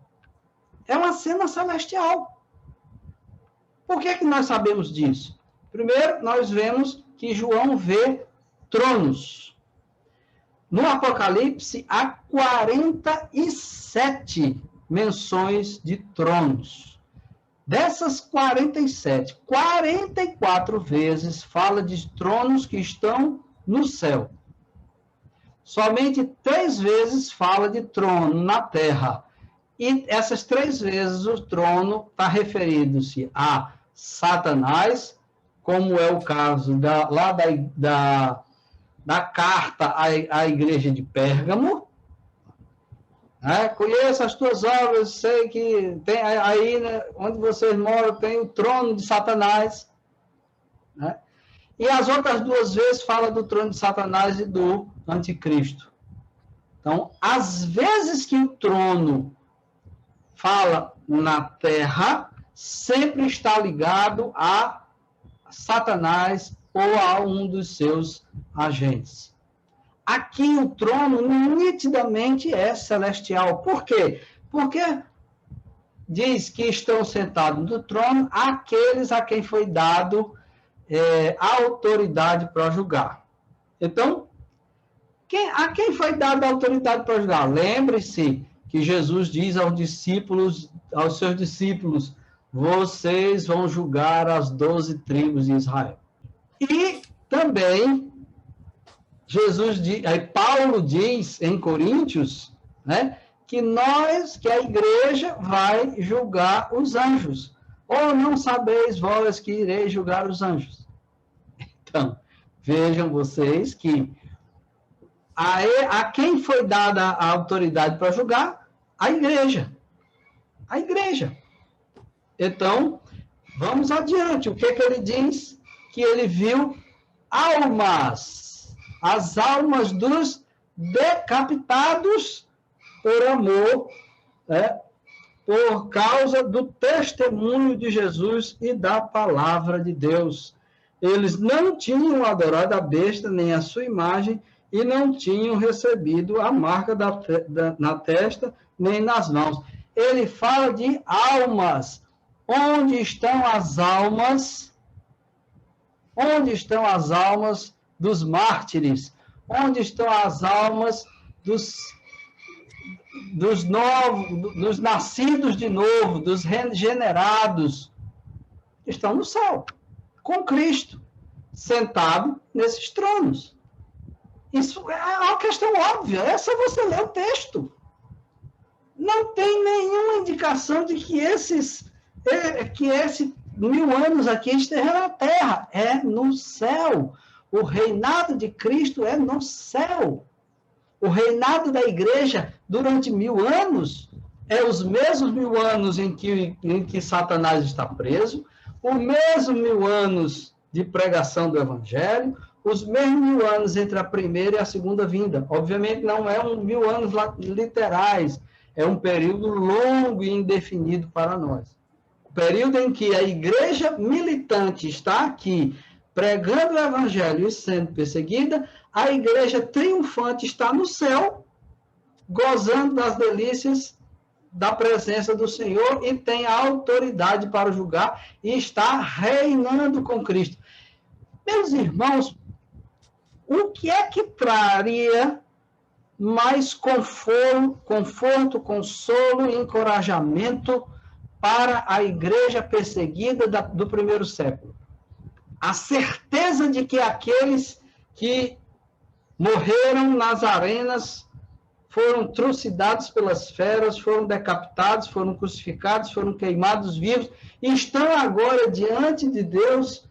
É uma cena celestial. Por que nós sabemos disso? Primeiro, nós vemos que João vê tronos. No Apocalipse, há 47 menções de tronos. Dessas 47, 44 vezes fala de tronos que estão no céu. Somente 3 vezes fala de trono na terra. E essas 3 vezes o trono está referindo-se a Satanás, como é o caso da carta à igreja de Pérgamo. Conheço as tuas obras, sei que tem aí, né, onde vocês moram, tem o trono de Satanás. Né? E as outras 2 vezes fala do trono de Satanás e do anticristo. Então, às vezes que o trono fala na terra, sempre está ligado a Satanás ou a um dos seus agentes. Aqui o trono nitidamente é celestial. Por quê? Porque diz que estão sentados no trono aqueles a quem foi dado a autoridade para julgar. Então, a quem foi dada a autoridade para julgar? Lembre-se que Jesus diz aos seus discípulos, vocês vão julgar as 12 tribos de Israel. E também Paulo diz em Coríntios, né, que a igreja vai julgar os anjos. Ou não sabeis vós que ireis julgar os anjos? Então, vejam vocês que a quem foi dada a autoridade para julgar? A igreja. A igreja. Então, vamos adiante. O que ele diz? Que ele viu almas. As almas dos decapitados por amor, por causa do testemunho de Jesus e da palavra de Deus. Eles não tinham adorado a besta, nem a sua imagem, e não tinham recebido a marca na testa, nem nas mãos. Ele fala de almas. Onde estão as almas? Onde estão as almas dos mártires? Onde estão as almas dos novos, dos nascidos de novo, dos regenerados? Estão no céu, com Cristo, sentado nesses tronos. Isso é uma questão óbvia, é só você ler o texto. Não tem nenhuma indicação de que esse 1000 anos aqui esteja na terra, é no céu. O reinado de Cristo é no céu. O reinado da igreja durante 1000 anos é os mesmos 1000 anos em que Satanás está preso, os mesmos 1000 anos de pregação do evangelho, os mesmos 1000 anos entre a primeira e a segunda vinda. Obviamente não é 1000 anos literais, é um período longo e indefinido para nós. O período em que a igreja militante está aqui, pregando o evangelho e sendo perseguida, a igreja triunfante está no céu, gozando das delícias da presença do Senhor e tem a autoridade para julgar e está reinando com Cristo. Meus irmãos, o que é que traria mais conforto, consolo e encorajamento para a igreja perseguida do primeiro século? A certeza de que aqueles que morreram nas arenas foram trucidados pelas feras, foram decapitados, foram crucificados, foram queimados vivos, e estão agora diante de Deus,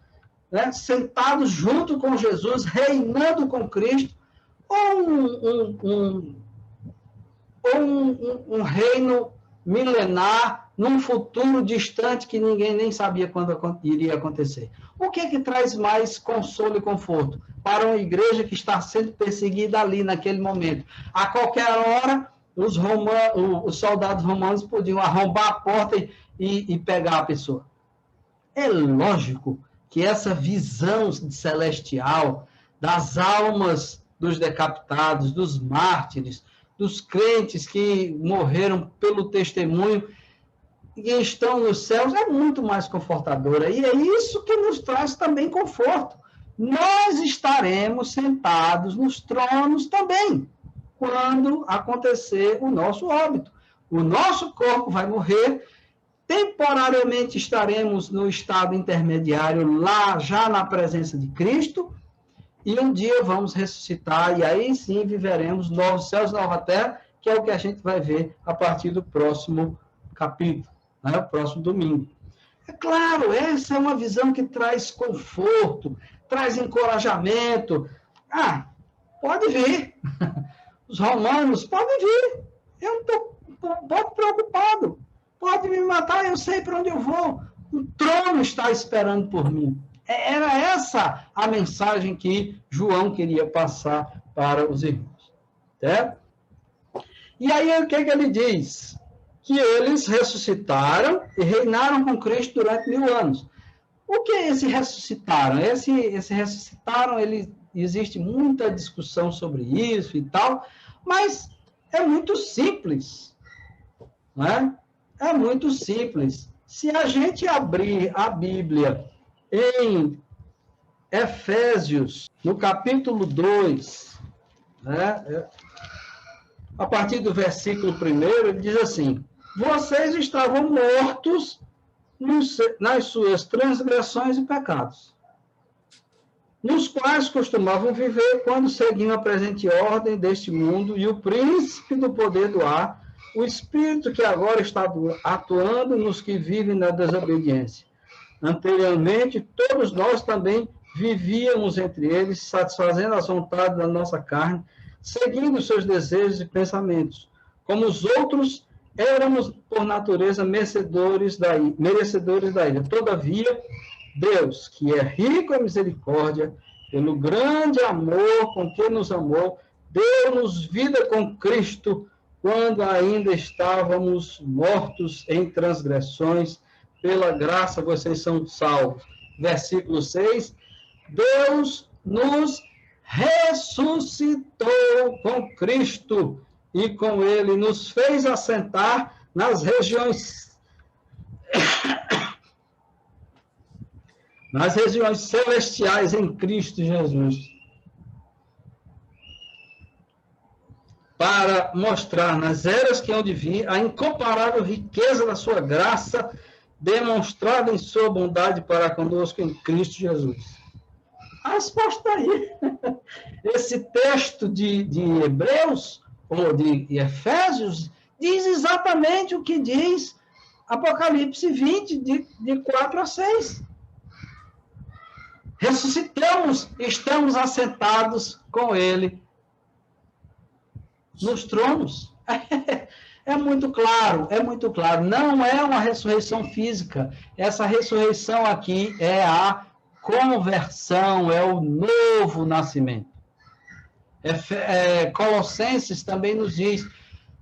né, sentados junto com Jesus, reinando com Cristo, ou um reino milenar, num futuro distante que ninguém nem sabia quando iria acontecer. O que é que traz mais consolo e conforto para uma igreja que está sendo perseguida ali, naquele momento? A qualquer hora, os soldados romanos podiam arrombar a porta e pegar a pessoa. É lógico que essa visão celestial das almas dos decapitados, dos mártires, dos crentes que morreram pelo testemunho e estão nos céus, é muito mais confortadora. E é isso que nos traz também conforto. Nós estaremos sentados nos tronos também, quando acontecer o nosso óbito. O nosso corpo vai morrer, temporariamente estaremos no estado intermediário, lá já na presença de Cristo, e um dia vamos ressuscitar, e aí sim viveremos novos céus, nova terra, que é o que a gente vai ver a partir do próximo capítulo, né? O próximo domingo. É claro, essa é uma visão que traz conforto, traz encorajamento. Ah, pode vir. Os romanos podem vir. Eu não estou um pouco preocupado. Pode me matar, eu sei para onde eu vou. O trono está esperando por mim. Era essa a mensagem que João queria passar para os irmãos. Certo? E aí, o que ele diz? Que eles ressuscitaram e reinaram com Cristo durante 1000 anos. O que é esse ressuscitaram? Esse ressuscitaram, existe muita discussão sobre isso e tal, mas é muito simples. Né? É muito simples. Se a gente abrir a Bíblia em Efésios, no capítulo 2, né, a partir do versículo 1, ele diz assim: vocês estavam mortos nas suas transgressões e pecados, nos quais costumavam viver quando seguiam a presente ordem deste mundo e o príncipe do poder do ar, o espírito que agora está atuando nos que vivem na desobediência. Anteriormente, todos nós também vivíamos entre eles, satisfazendo as vontades da nossa carne, seguindo seus desejos e pensamentos. Como os outros, éramos, por natureza, merecedores da ira. Todavia, Deus, que é rico em misericórdia, pelo grande amor com que nos amou, deu-nos vida com Cristo, quando ainda estávamos mortos em transgressões. Pela graça vocês são salvos. Versículo 6. Deus nos ressuscitou com Cristo e com ele nos fez assentar nas regiões celestiais em Cristo Jesus, para mostrar nas eras que hão de vir a incomparável riqueza da sua graça, demonstrada em sua bondade para conosco em Cristo Jesus. A resposta aí. Esse texto de Hebreus, ou de Efésios, diz exatamente o que diz Apocalipse 20, de 4 a 6. Ressuscitamos, estamos assentados com ele nos tronos. É muito claro, é muito claro. Não é uma ressurreição física. Essa ressurreição aqui é a conversão, é o novo nascimento. Colossenses também nos diz: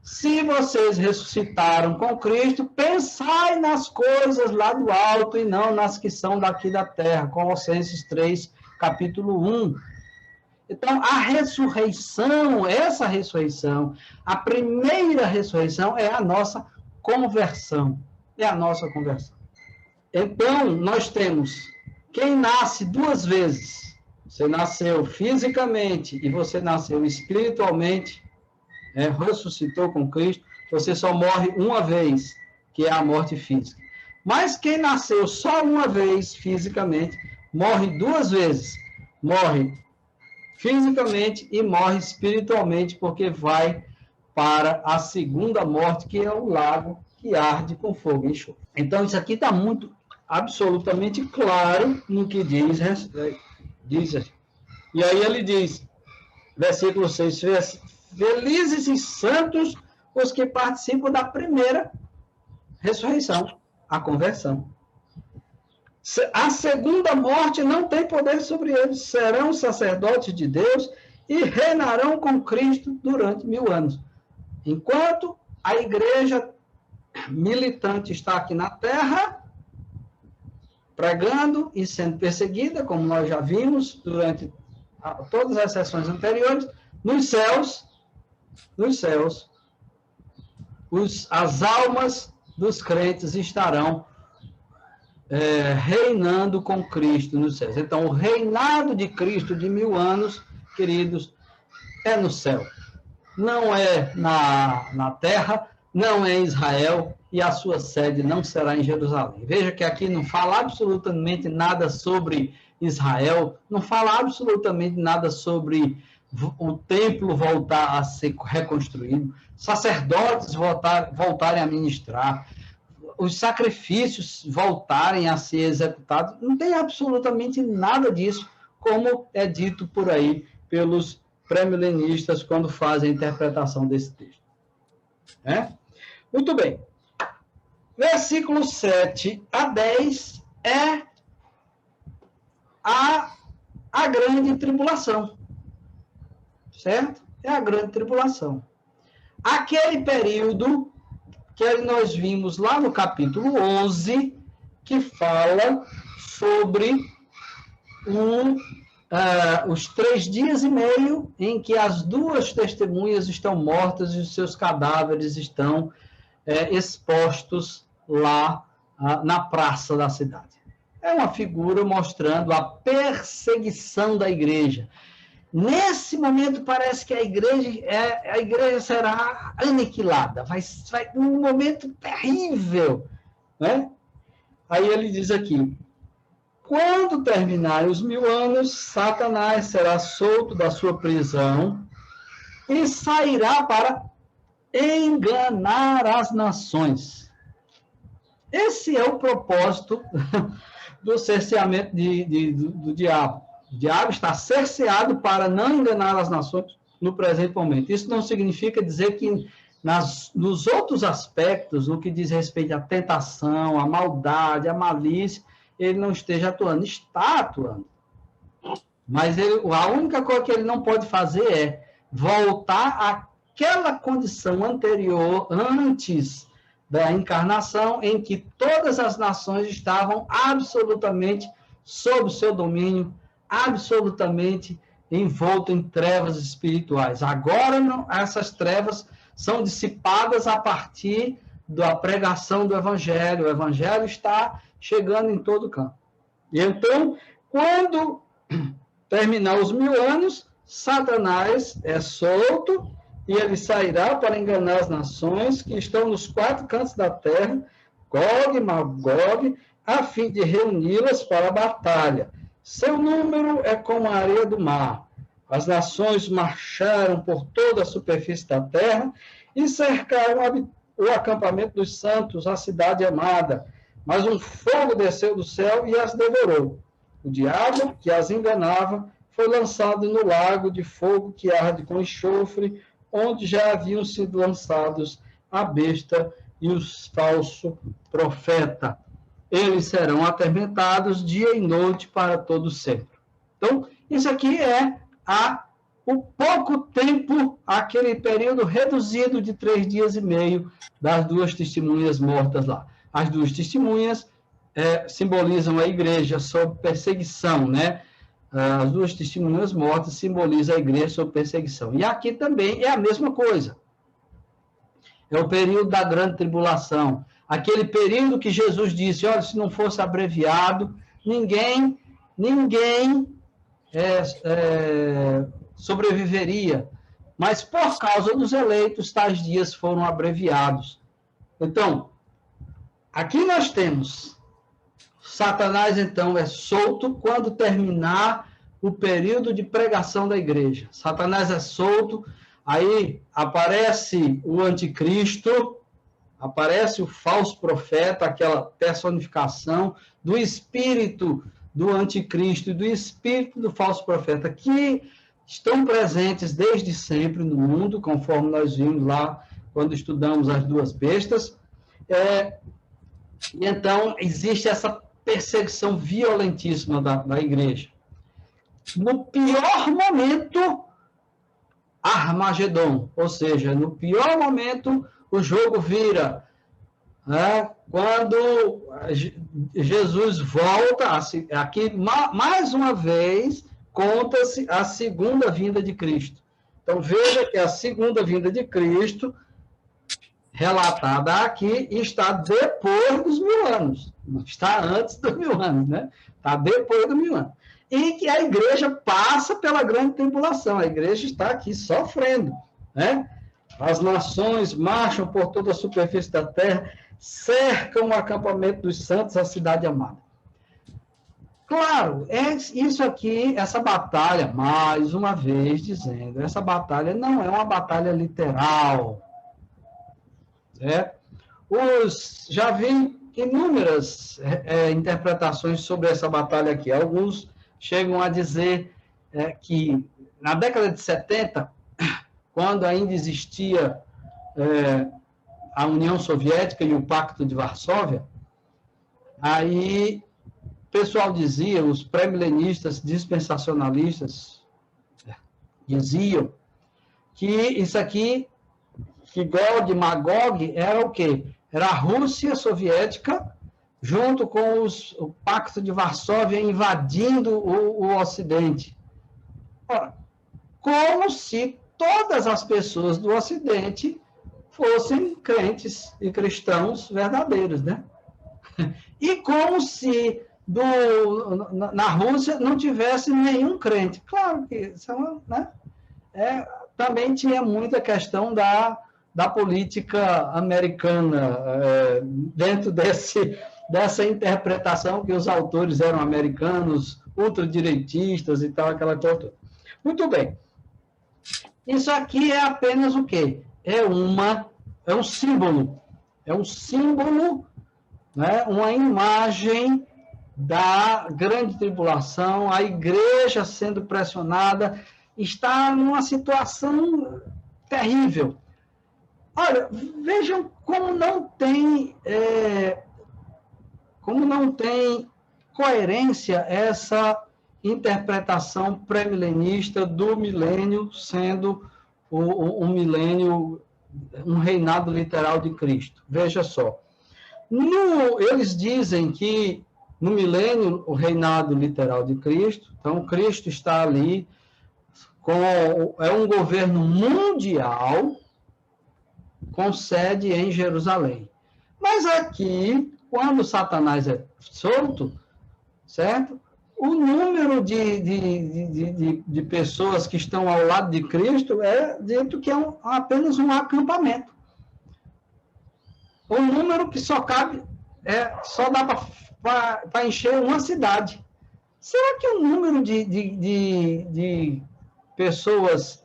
se vocês ressuscitaram com Cristo, pensai nas coisas lá do alto e não nas que são daqui da terra. Colossenses 3, capítulo 1. Então, a ressurreição, essa ressurreição, a primeira ressurreição é a nossa conversão. É a nossa conversão. Então, nós temos quem nasce duas vezes. Você nasceu fisicamente e você nasceu espiritualmente, ressuscitou com Cristo. Você só morre uma vez, que é a morte física. Mas quem nasceu só uma vez fisicamente, morre duas vezes. Morre fisicamente e morre espiritualmente, porque vai para a segunda morte, que é o lago que arde com fogo e enxofre. Então, isso aqui está muito, absolutamente claro no que diz. E aí ele diz, versículo 6, felizes e santos os que participam da primeira ressurreição, a conversão. A segunda morte não tem poder sobre eles, serão sacerdotes de Deus e reinarão com Cristo durante 1000 anos. Enquanto a igreja militante está aqui na terra, pregando e sendo perseguida, como nós já vimos durante todas as sessões anteriores, nos céus, as almas dos crentes estarão reinando com Cristo nos céus. Então, o reinado de Cristo de 1000 anos, queridos, é no céu. Não é na terra, não é em Israel, e a sua sede não será em Jerusalém. Veja que aqui não fala absolutamente nada sobre Israel, não fala absolutamente nada sobre o templo voltar a ser reconstruído, sacerdotes voltarem a ministrar, os sacrifícios voltarem a ser executados. Não tem absolutamente nada disso, como é dito por aí pelos pré-milenistas quando fazem a interpretação desse texto. Muito bem. Versículos 7 a 10 é a grande tribulação. Certo? É a grande tribulação. Aquele período que nós vimos lá no capítulo 11, que fala sobre os 3 dias e meio em que as 2 testemunhas estão mortas e os seus cadáveres estão expostos lá na praça da cidade. É uma figura mostrando a perseguição da igreja. Nesse momento parece que a igreja será aniquilada, vai um momento terrível, né? Aí ele diz aqui, quando terminarem os 1000 anos, Satanás será solto da sua prisão e sairá para enganar as nações. Esse é o propósito do cerceamento do diabo. O diabo está cerceado para não enganar as nações no presente momento. Isso não significa dizer que nos outros aspectos, no que diz respeito à tentação, à maldade, à malícia, ele não esteja atuando. Está atuando. Mas a única coisa que ele não pode fazer é voltar àquela condição anterior, antes da encarnação, em que todas as nações estavam absolutamente sob o seu domínio, absolutamente envolto em trevas espirituais. Agora, essas trevas são dissipadas a partir da pregação do Evangelho. O Evangelho está chegando em todo canto. E então, quando terminar os 1000 anos, Satanás é solto e ele sairá para enganar as nações que estão nos 4 cantos da terra, Gog e Magog, a fim de reuni-las para a batalha. Seu número é como a areia do mar. As nações marcharam por toda a superfície da terra e cercaram o acampamento dos santos, a cidade amada. Mas um fogo desceu do céu e as devorou. O diabo, que as enganava, foi lançado no lago de fogo que arde com enxofre, onde já haviam sido lançados a besta e o falso profeta. Eles serão atormentados dia e noite para todo sempre. Então, isso aqui é o pouco tempo, aquele período reduzido de 3 dias e meio das 2 testemunhas mortas lá. As 2 testemunhas simbolizam a igreja sob perseguição, né? As 2 testemunhas mortas simbolizam a igreja sob perseguição. E aqui também é a mesma coisa. É o período da grande tribulação. Aquele período que Jesus disse, olha, se não fosse abreviado, ninguém sobreviveria. Mas por causa dos eleitos, tais dias foram abreviados. Então, aqui nós temos, Satanás, então, é solto quando terminar o período de pregação da igreja. Satanás é solto, aí aparece o anticristo, aparece o falso profeta, aquela personificação do espírito do anticristo e do espírito do falso profeta, que estão presentes desde sempre no mundo, conforme nós vimos lá quando estudamos as duas bestas. E então existe essa perseguição violentíssima da igreja. No pior momento, Armagedon, ou seja, no pior momento, o jogo vira, né? Quando Jesus volta, aqui mais uma vez, conta-se a segunda vinda de Cristo. Então, veja que a segunda vinda de Cristo, relatada aqui, está depois dos 1000 anos. Não está antes dos 1000 anos, né? Está depois dos 1000 anos. E que a igreja passa pela grande tribulação. A igreja está aqui sofrendo, né? As nações marcham por toda a superfície da terra, cercam o acampamento dos santos, a cidade amada. Claro, isso aqui, essa batalha, mais uma vez dizendo, essa batalha não é uma batalha literal. Certo? Já vi inúmeras interpretações sobre essa batalha aqui. Alguns chegam a dizer que na década de 70, quando ainda existia a União Soviética e o Pacto de Varsóvia, aí o pessoal dizia, os pré-milenistas dispensacionalistas diziam que isso aqui, que Gog e Magog era o quê? Era a Rússia soviética junto com o Pacto de Varsóvia invadindo o Ocidente. Ora, como se todas as pessoas do Ocidente fossem crentes e cristãos verdadeiros, né? E como se na Rússia não tivesse nenhum crente. Claro que né? Também tinha muita questão da política americana dentro dessa interpretação que os autores eram americanos, ultradireitistas e tal, aquela coisa toda. Muito bem. Isso aqui é apenas o quê? É um símbolo. É um símbolo, né? Uma imagem da grande tribulação, a igreja sendo pressionada, está numa situação terrível. Olha, vejam como não tem coerência essa interpretação pré-milenista do milênio sendo um milênio, um reinado literal de Cristo. Veja só. Eles dizem que no milênio, o reinado literal de Cristo, então Cristo está ali, é um governo mundial, com sede em Jerusalém. Mas aqui, quando Satanás é solto, certo? O número de pessoas que estão ao lado de Cristo é dito que é apenas um acampamento. O número que só cabe, só dá para encher uma cidade. Será que o número de pessoas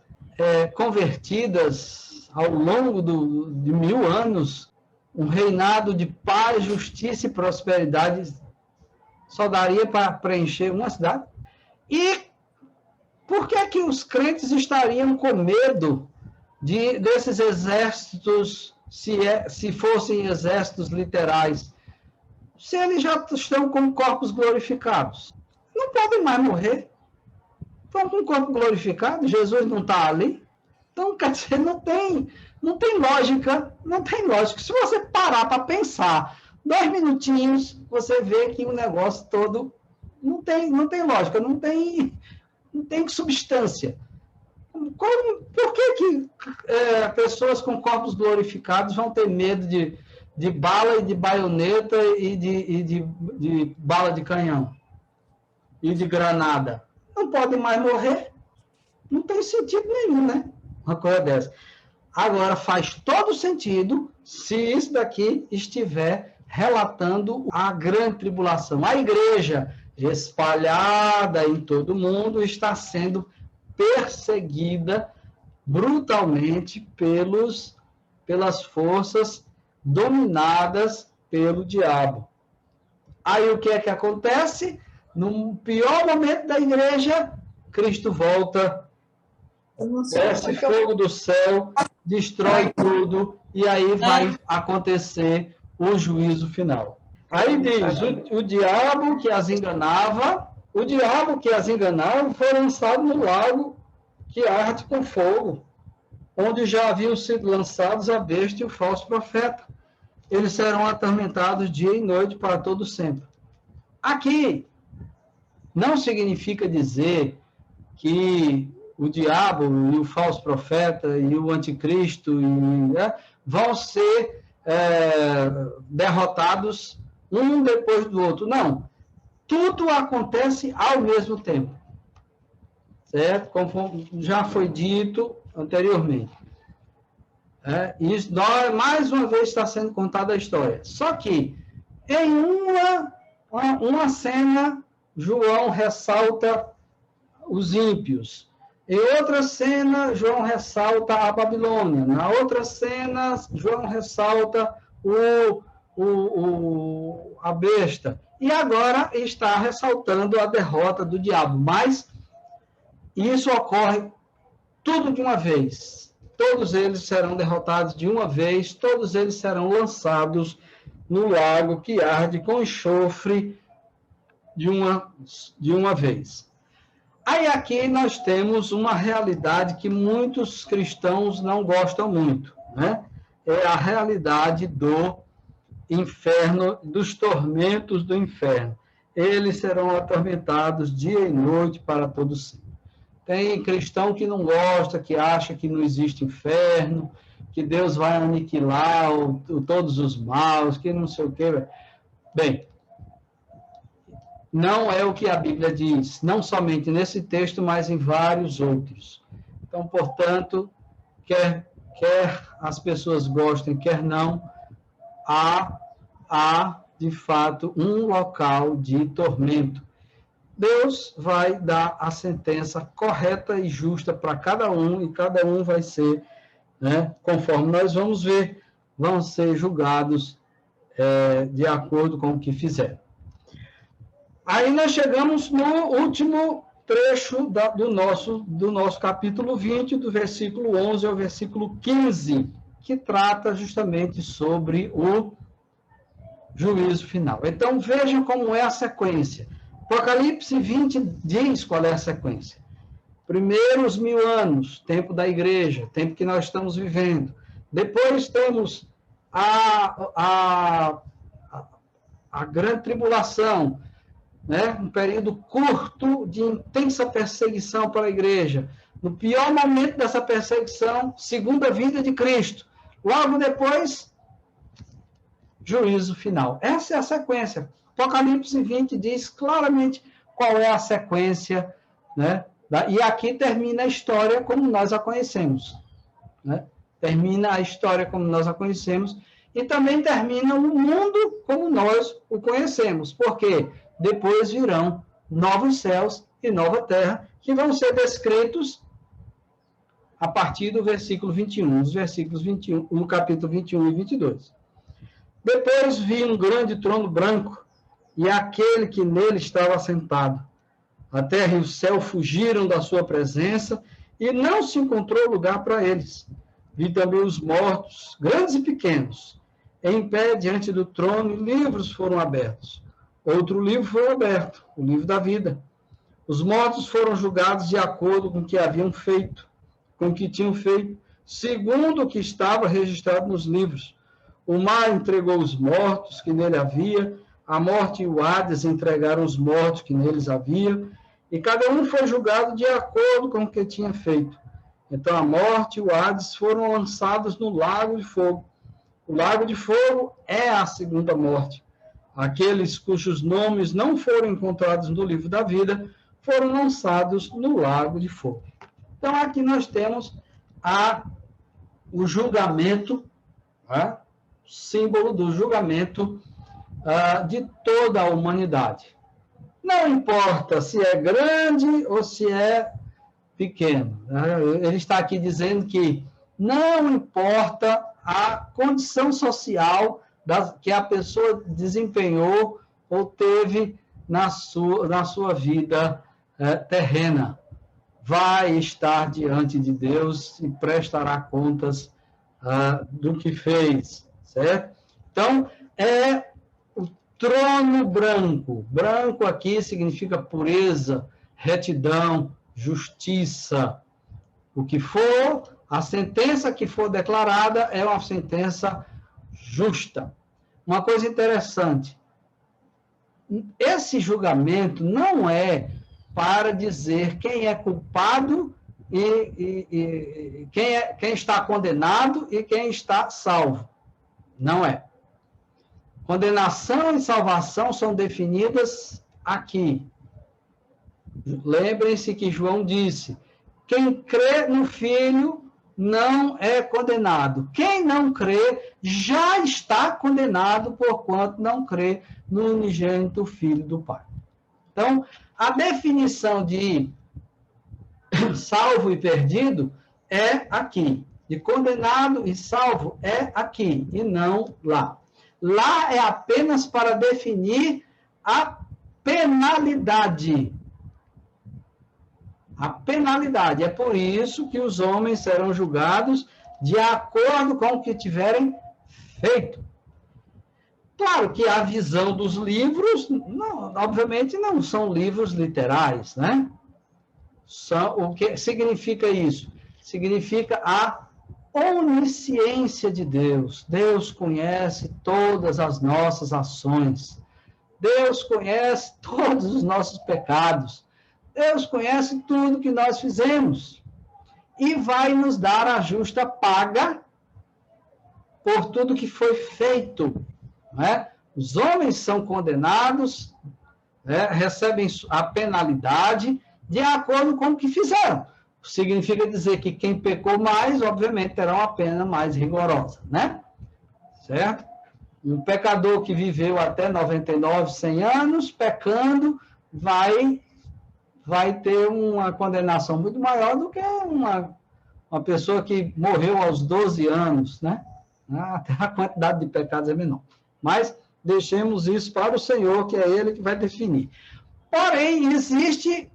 convertidas ao longo de 1000 anos, um reinado de paz, justiça e prosperidade, só daria para preencher uma cidade? E por que os crentes estariam com medo desses exércitos, se fossem exércitos literais, se eles já estão com corpos glorificados? Não podem mais morrer. Estão com o corpo glorificado, Jesus não está ali. Então, quer dizer, não tem lógica, não tem lógica. Se você parar para pensar 2 minutinhos, você vê que o negócio todo não tem lógica, não tem substância. Por que pessoas com corpos glorificados vão ter medo de bala e de baioneta e de bala de canhão e de granada? Não podem mais morrer. Não tem sentido nenhum, né? Uma coisa dessa. Agora, faz todo sentido se isso daqui estiver relatando a grande tribulação. A igreja espalhada em todo o mundo está sendo perseguida brutalmente pelas forças dominadas pelo diabo. Aí o que é que acontece? No pior momento da igreja, Cristo volta, desce fogo do céu, destrói tudo, e aí vai acontecer o juízo final. Aí diz, o diabo que as enganava foi lançado no lago que arde com fogo, onde já haviam sido lançados a besta e o falso profeta. Eles serão atormentados dia e noite para todo sempre. Aqui, não significa dizer que o diabo e o falso profeta e o anticristo vão ser derrotados um depois do outro. Não. Tudo acontece ao mesmo tempo. Certo? Como já foi dito anteriormente. Isso, mais uma vez está sendo contada a história. Só que, em uma cena, João ressalta os ímpios. Em outra cena, João ressalta a Babilônia. Na outra cena, João ressalta a besta. E agora está ressaltando a derrota do diabo. Mas isso ocorre tudo de uma vez. Todos eles serão derrotados de uma vez, todos eles serão lançados no lago que arde com enxofre de uma vez. Aí aqui nós temos uma realidade que muitos cristãos não gostam muito, né? É a realidade do inferno, dos tormentos do inferno. Eles serão atormentados dia e noite para todo sempre. Tem cristão que não gosta, que acha que não existe inferno, que Deus vai aniquilar todos os maus, que não sei o quê. Bem, não é o que a Bíblia diz, não somente nesse texto, mas em vários outros. Então, portanto, quer as pessoas gostem, quer não, há de fato um local de tormento. Deus vai dar a sentença correta e justa para cada um, e cada um vai ser, né, conforme nós vamos ver, vão ser julgados de acordo com o que fizeram. Aí nós chegamos no último trecho do nosso capítulo 20, do versículo 11 ao versículo 15, que trata justamente sobre o juízo final. Então, vejam como é a sequência. Apocalipse 20 diz qual é a sequência. Primeiro, os 1000 anos, tempo da igreja, tempo que nós estamos vivendo. Depois temos a grande tribulação, né? Um período curto de intensa perseguição para a igreja. No pior momento dessa perseguição, segunda vinda de Cristo. Logo depois, juízo final. Essa é a sequência. Apocalipse 20 diz claramente qual é a sequência, né? E aqui termina a história como nós a conhecemos, né? Termina a história como nós a conhecemos e também termina o mundo como nós o conhecemos, porque depois virão novos céus e nova terra que vão ser descritos a partir do versículo 21, os versículos 21, no capítulo 21 e 22. Depois vi um grande trono branco e aquele que nele estava assentado. A terra e o céu fugiram da sua presença e não se encontrou lugar para eles. Vi também os mortos, grandes e pequenos, em pé diante do trono, e livros foram abertos. Outro livro foi aberto, o livro da vida. Os mortos foram julgados de acordo com o que haviam feito, com o que tinham feito, segundo o que estava registrado nos livros. O mar entregou os mortos que nele havia, a morte e o Hades entregaram os mortos que neles havia, e cada um foi julgado de acordo com o que tinha feito. Então, a morte e o Hades foram lançados no lago de fogo. O lago de fogo é a segunda morte. Aqueles cujos nomes não foram encontrados no livro da vida foram lançados no lago de fogo. Então, aqui nós temos o julgamento, símbolo do julgamento de toda a humanidade. Não importa se é grande ou se é pequeno. Ele está aqui dizendo que não importa a condição social que a pessoa desempenhou ou teve na sua vida terrena. Vai estar diante de Deus e prestará contas do que fez, certo? Então, é o trono branco. Branco aqui significa pureza, retidão, justiça. O que for, a sentença que for declarada é uma sentença justa. Uma coisa interessante, esse julgamento não é para dizer quem é culpado e quem está condenado e quem está salvo. Não é. Condenação e salvação são definidas aqui. Lembrem-se que João disse: quem crê no Filho não é condenado. Quem não crê já está condenado, porquanto não crê no unigênito Filho do Pai. Então, a definição de salvo e perdido é aqui. De condenado e salvo é aqui, e não lá. Lá é apenas para definir a penalidade. A penalidade. É por isso que os homens serão julgados de acordo com o que tiverem feito. Claro que a visão dos livros, obviamente, não são livros literais, né? O que significa isso? Significa a onisciência de Deus. Deus conhece todas as nossas ações. Deus conhece todos os nossos pecados. Deus conhece tudo que nós fizemos e vai nos dar a justa paga por tudo que foi feito. Né? Os homens são condenados, recebem a penalidade de acordo com o que fizeram. Significa dizer que quem pecou mais, obviamente, terá uma pena mais rigorosa, né? Certo? Um pecador que viveu até 99, 100 anos, pecando, vai ter uma condenação muito maior do que uma pessoa que morreu aos 12 anos, né? Até a quantidade de pecados é menor. Mas deixemos isso para o Senhor, que é Ele que vai definir. Porém, existe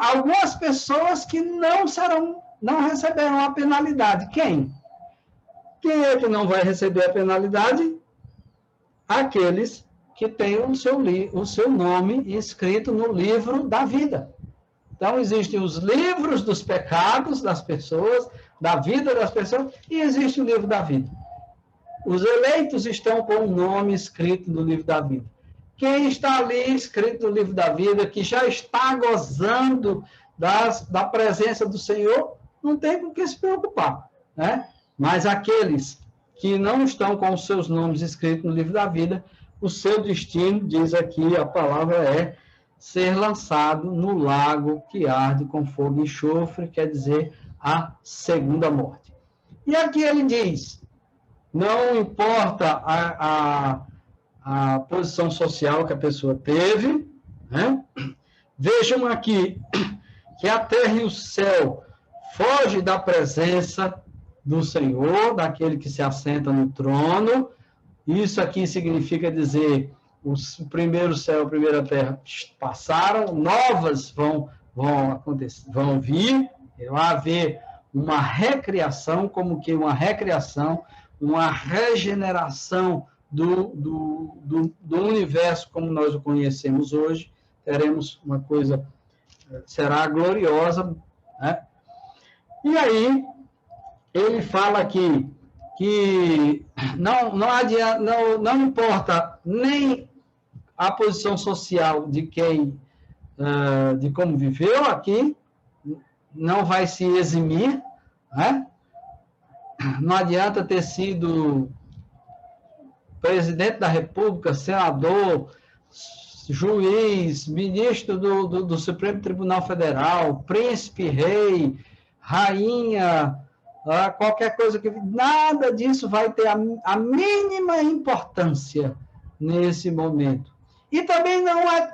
algumas pessoas que não receberão a penalidade. Quem? Quem é que não vai receber a penalidade? Aqueles que têm o seu nome escrito no livro da vida. Então, existem os livros dos pecados das pessoas, da vida das pessoas, e existe o livro da vida. Os eleitos estão com o nome escrito no livro da vida. Quem está ali escrito no livro da vida, que já está gozando da presença do Senhor, não tem com que se preocupar, né? Mas aqueles que não estão com os seus nomes escritos no livro da vida, o seu destino, diz aqui a palavra, é ser lançado no lago que arde com fogo e enxofre, quer dizer, a segunda morte. E aqui ele diz, não importa a posição social que a pessoa teve, né? Vejam aqui que a terra e o céu fogem da presença do Senhor, daquele que se assenta no trono. Isso aqui significa dizer, o primeiro céu e a primeira terra passaram, novas vão acontecer, vão vir, vai haver uma recriação, como que uma recriação, uma regeneração do universo como nós o conhecemos hoje. Teremos uma coisa, será gloriosa, né? E aí, ele fala aqui que não importa nem a posição social de quem, de como viveu aqui, não vai se eximir, né? Não adianta ter sido presidente da República, senador, juiz, ministro do Supremo Tribunal Federal, príncipe, rei, rainha, qualquer coisa que... Nada disso vai ter a mínima importância nesse momento. E também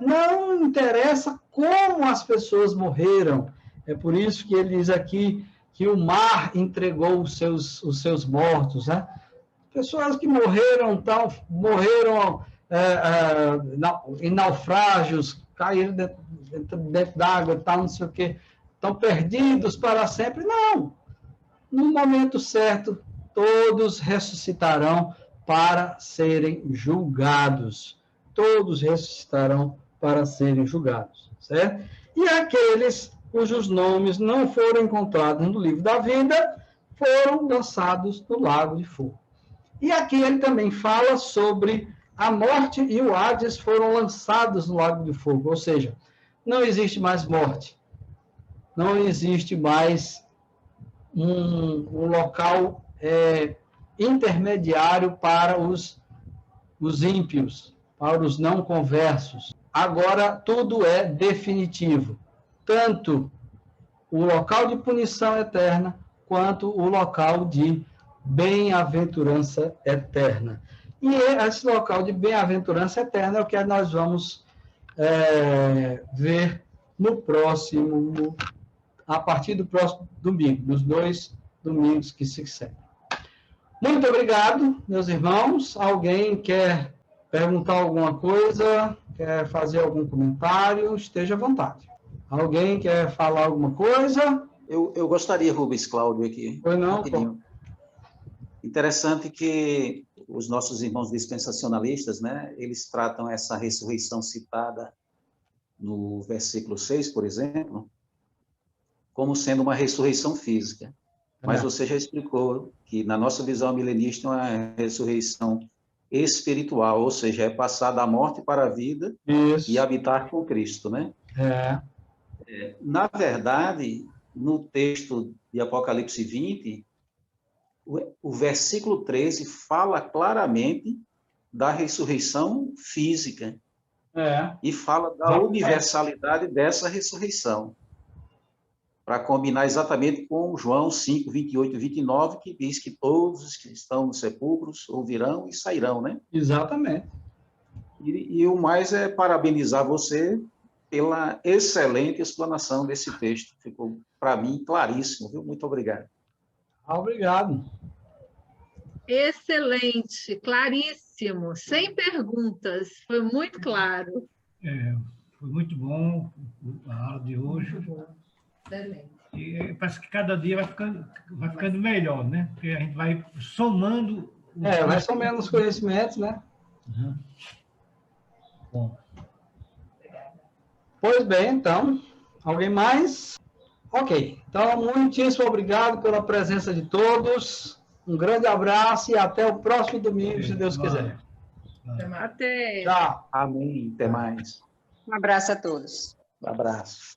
não interessa como as pessoas morreram. É por isso que ele diz aqui que o mar entregou os seus mortos, né? Pessoas que morreram em naufrágios, caíram dentro d'água, tal, não sei o quê, estão perdidos para sempre. Não! No momento certo, todos ressuscitarão para serem julgados. Todos ressuscitarão para serem julgados, certo? E aqueles cujos nomes não foram encontrados no livro da vida foram lançados no lago de fogo. E aqui ele também fala sobre a morte e o Hades foram lançados no lago de fogo, ou seja, não existe mais morte, não existe mais um local intermediário para os ímpios, para os não conversos. Agora tudo é definitivo, tanto o local de punição eterna quanto o local de bem-aventurança eterna. E esse local de bem-aventurança eterna é o que nós vamos ver no próximo, a partir do próximo domingo, nos 2 domingos que se seguem. Muito obrigado, meus irmãos. Alguém quer perguntar alguma coisa? Quer fazer algum comentário? Esteja à vontade. Alguém quer falar alguma coisa? Eu gostaria, Rubens Cláudio, aqui. Pois não, rapidinho. Interessante que os nossos irmãos dispensacionalistas, né, eles tratam essa ressurreição citada no versículo 6, por exemplo, como sendo uma ressurreição física. Mas você já explicou que, na nossa visão milenista, é uma ressurreição espiritual, ou seja, é passar da morte para a vida. Isso. E habitar com Cristo, né? Na verdade, no texto de Apocalipse 20, o versículo 13 fala claramente da ressurreição física. E fala da universalidade dessa ressurreição. Para combinar exatamente com João 5, 28 e 29, que diz que todos os que estão nos sepulcros ouvirão e sairão, né? Exatamente. E o mais é parabenizar você pela excelente explanação desse texto. Ficou, para mim, claríssimo, viu? Muito obrigado. Obrigado. Excelente, claríssimo, sem perguntas, foi muito claro. Foi muito bom a aula de hoje. Muito bom. Excelente. E parece que cada dia vai ficando melhor, né? Porque a gente vai somando... vai somando os conhecimentos, né? Uhum. Bom. Pois bem, então, alguém mais? Ok, então, muitíssimo obrigado pela presença de todos, um grande abraço e até o próximo domingo, se Deus quiser. Até. Tchau. Amém, até mais. Um abraço a todos. Um abraço.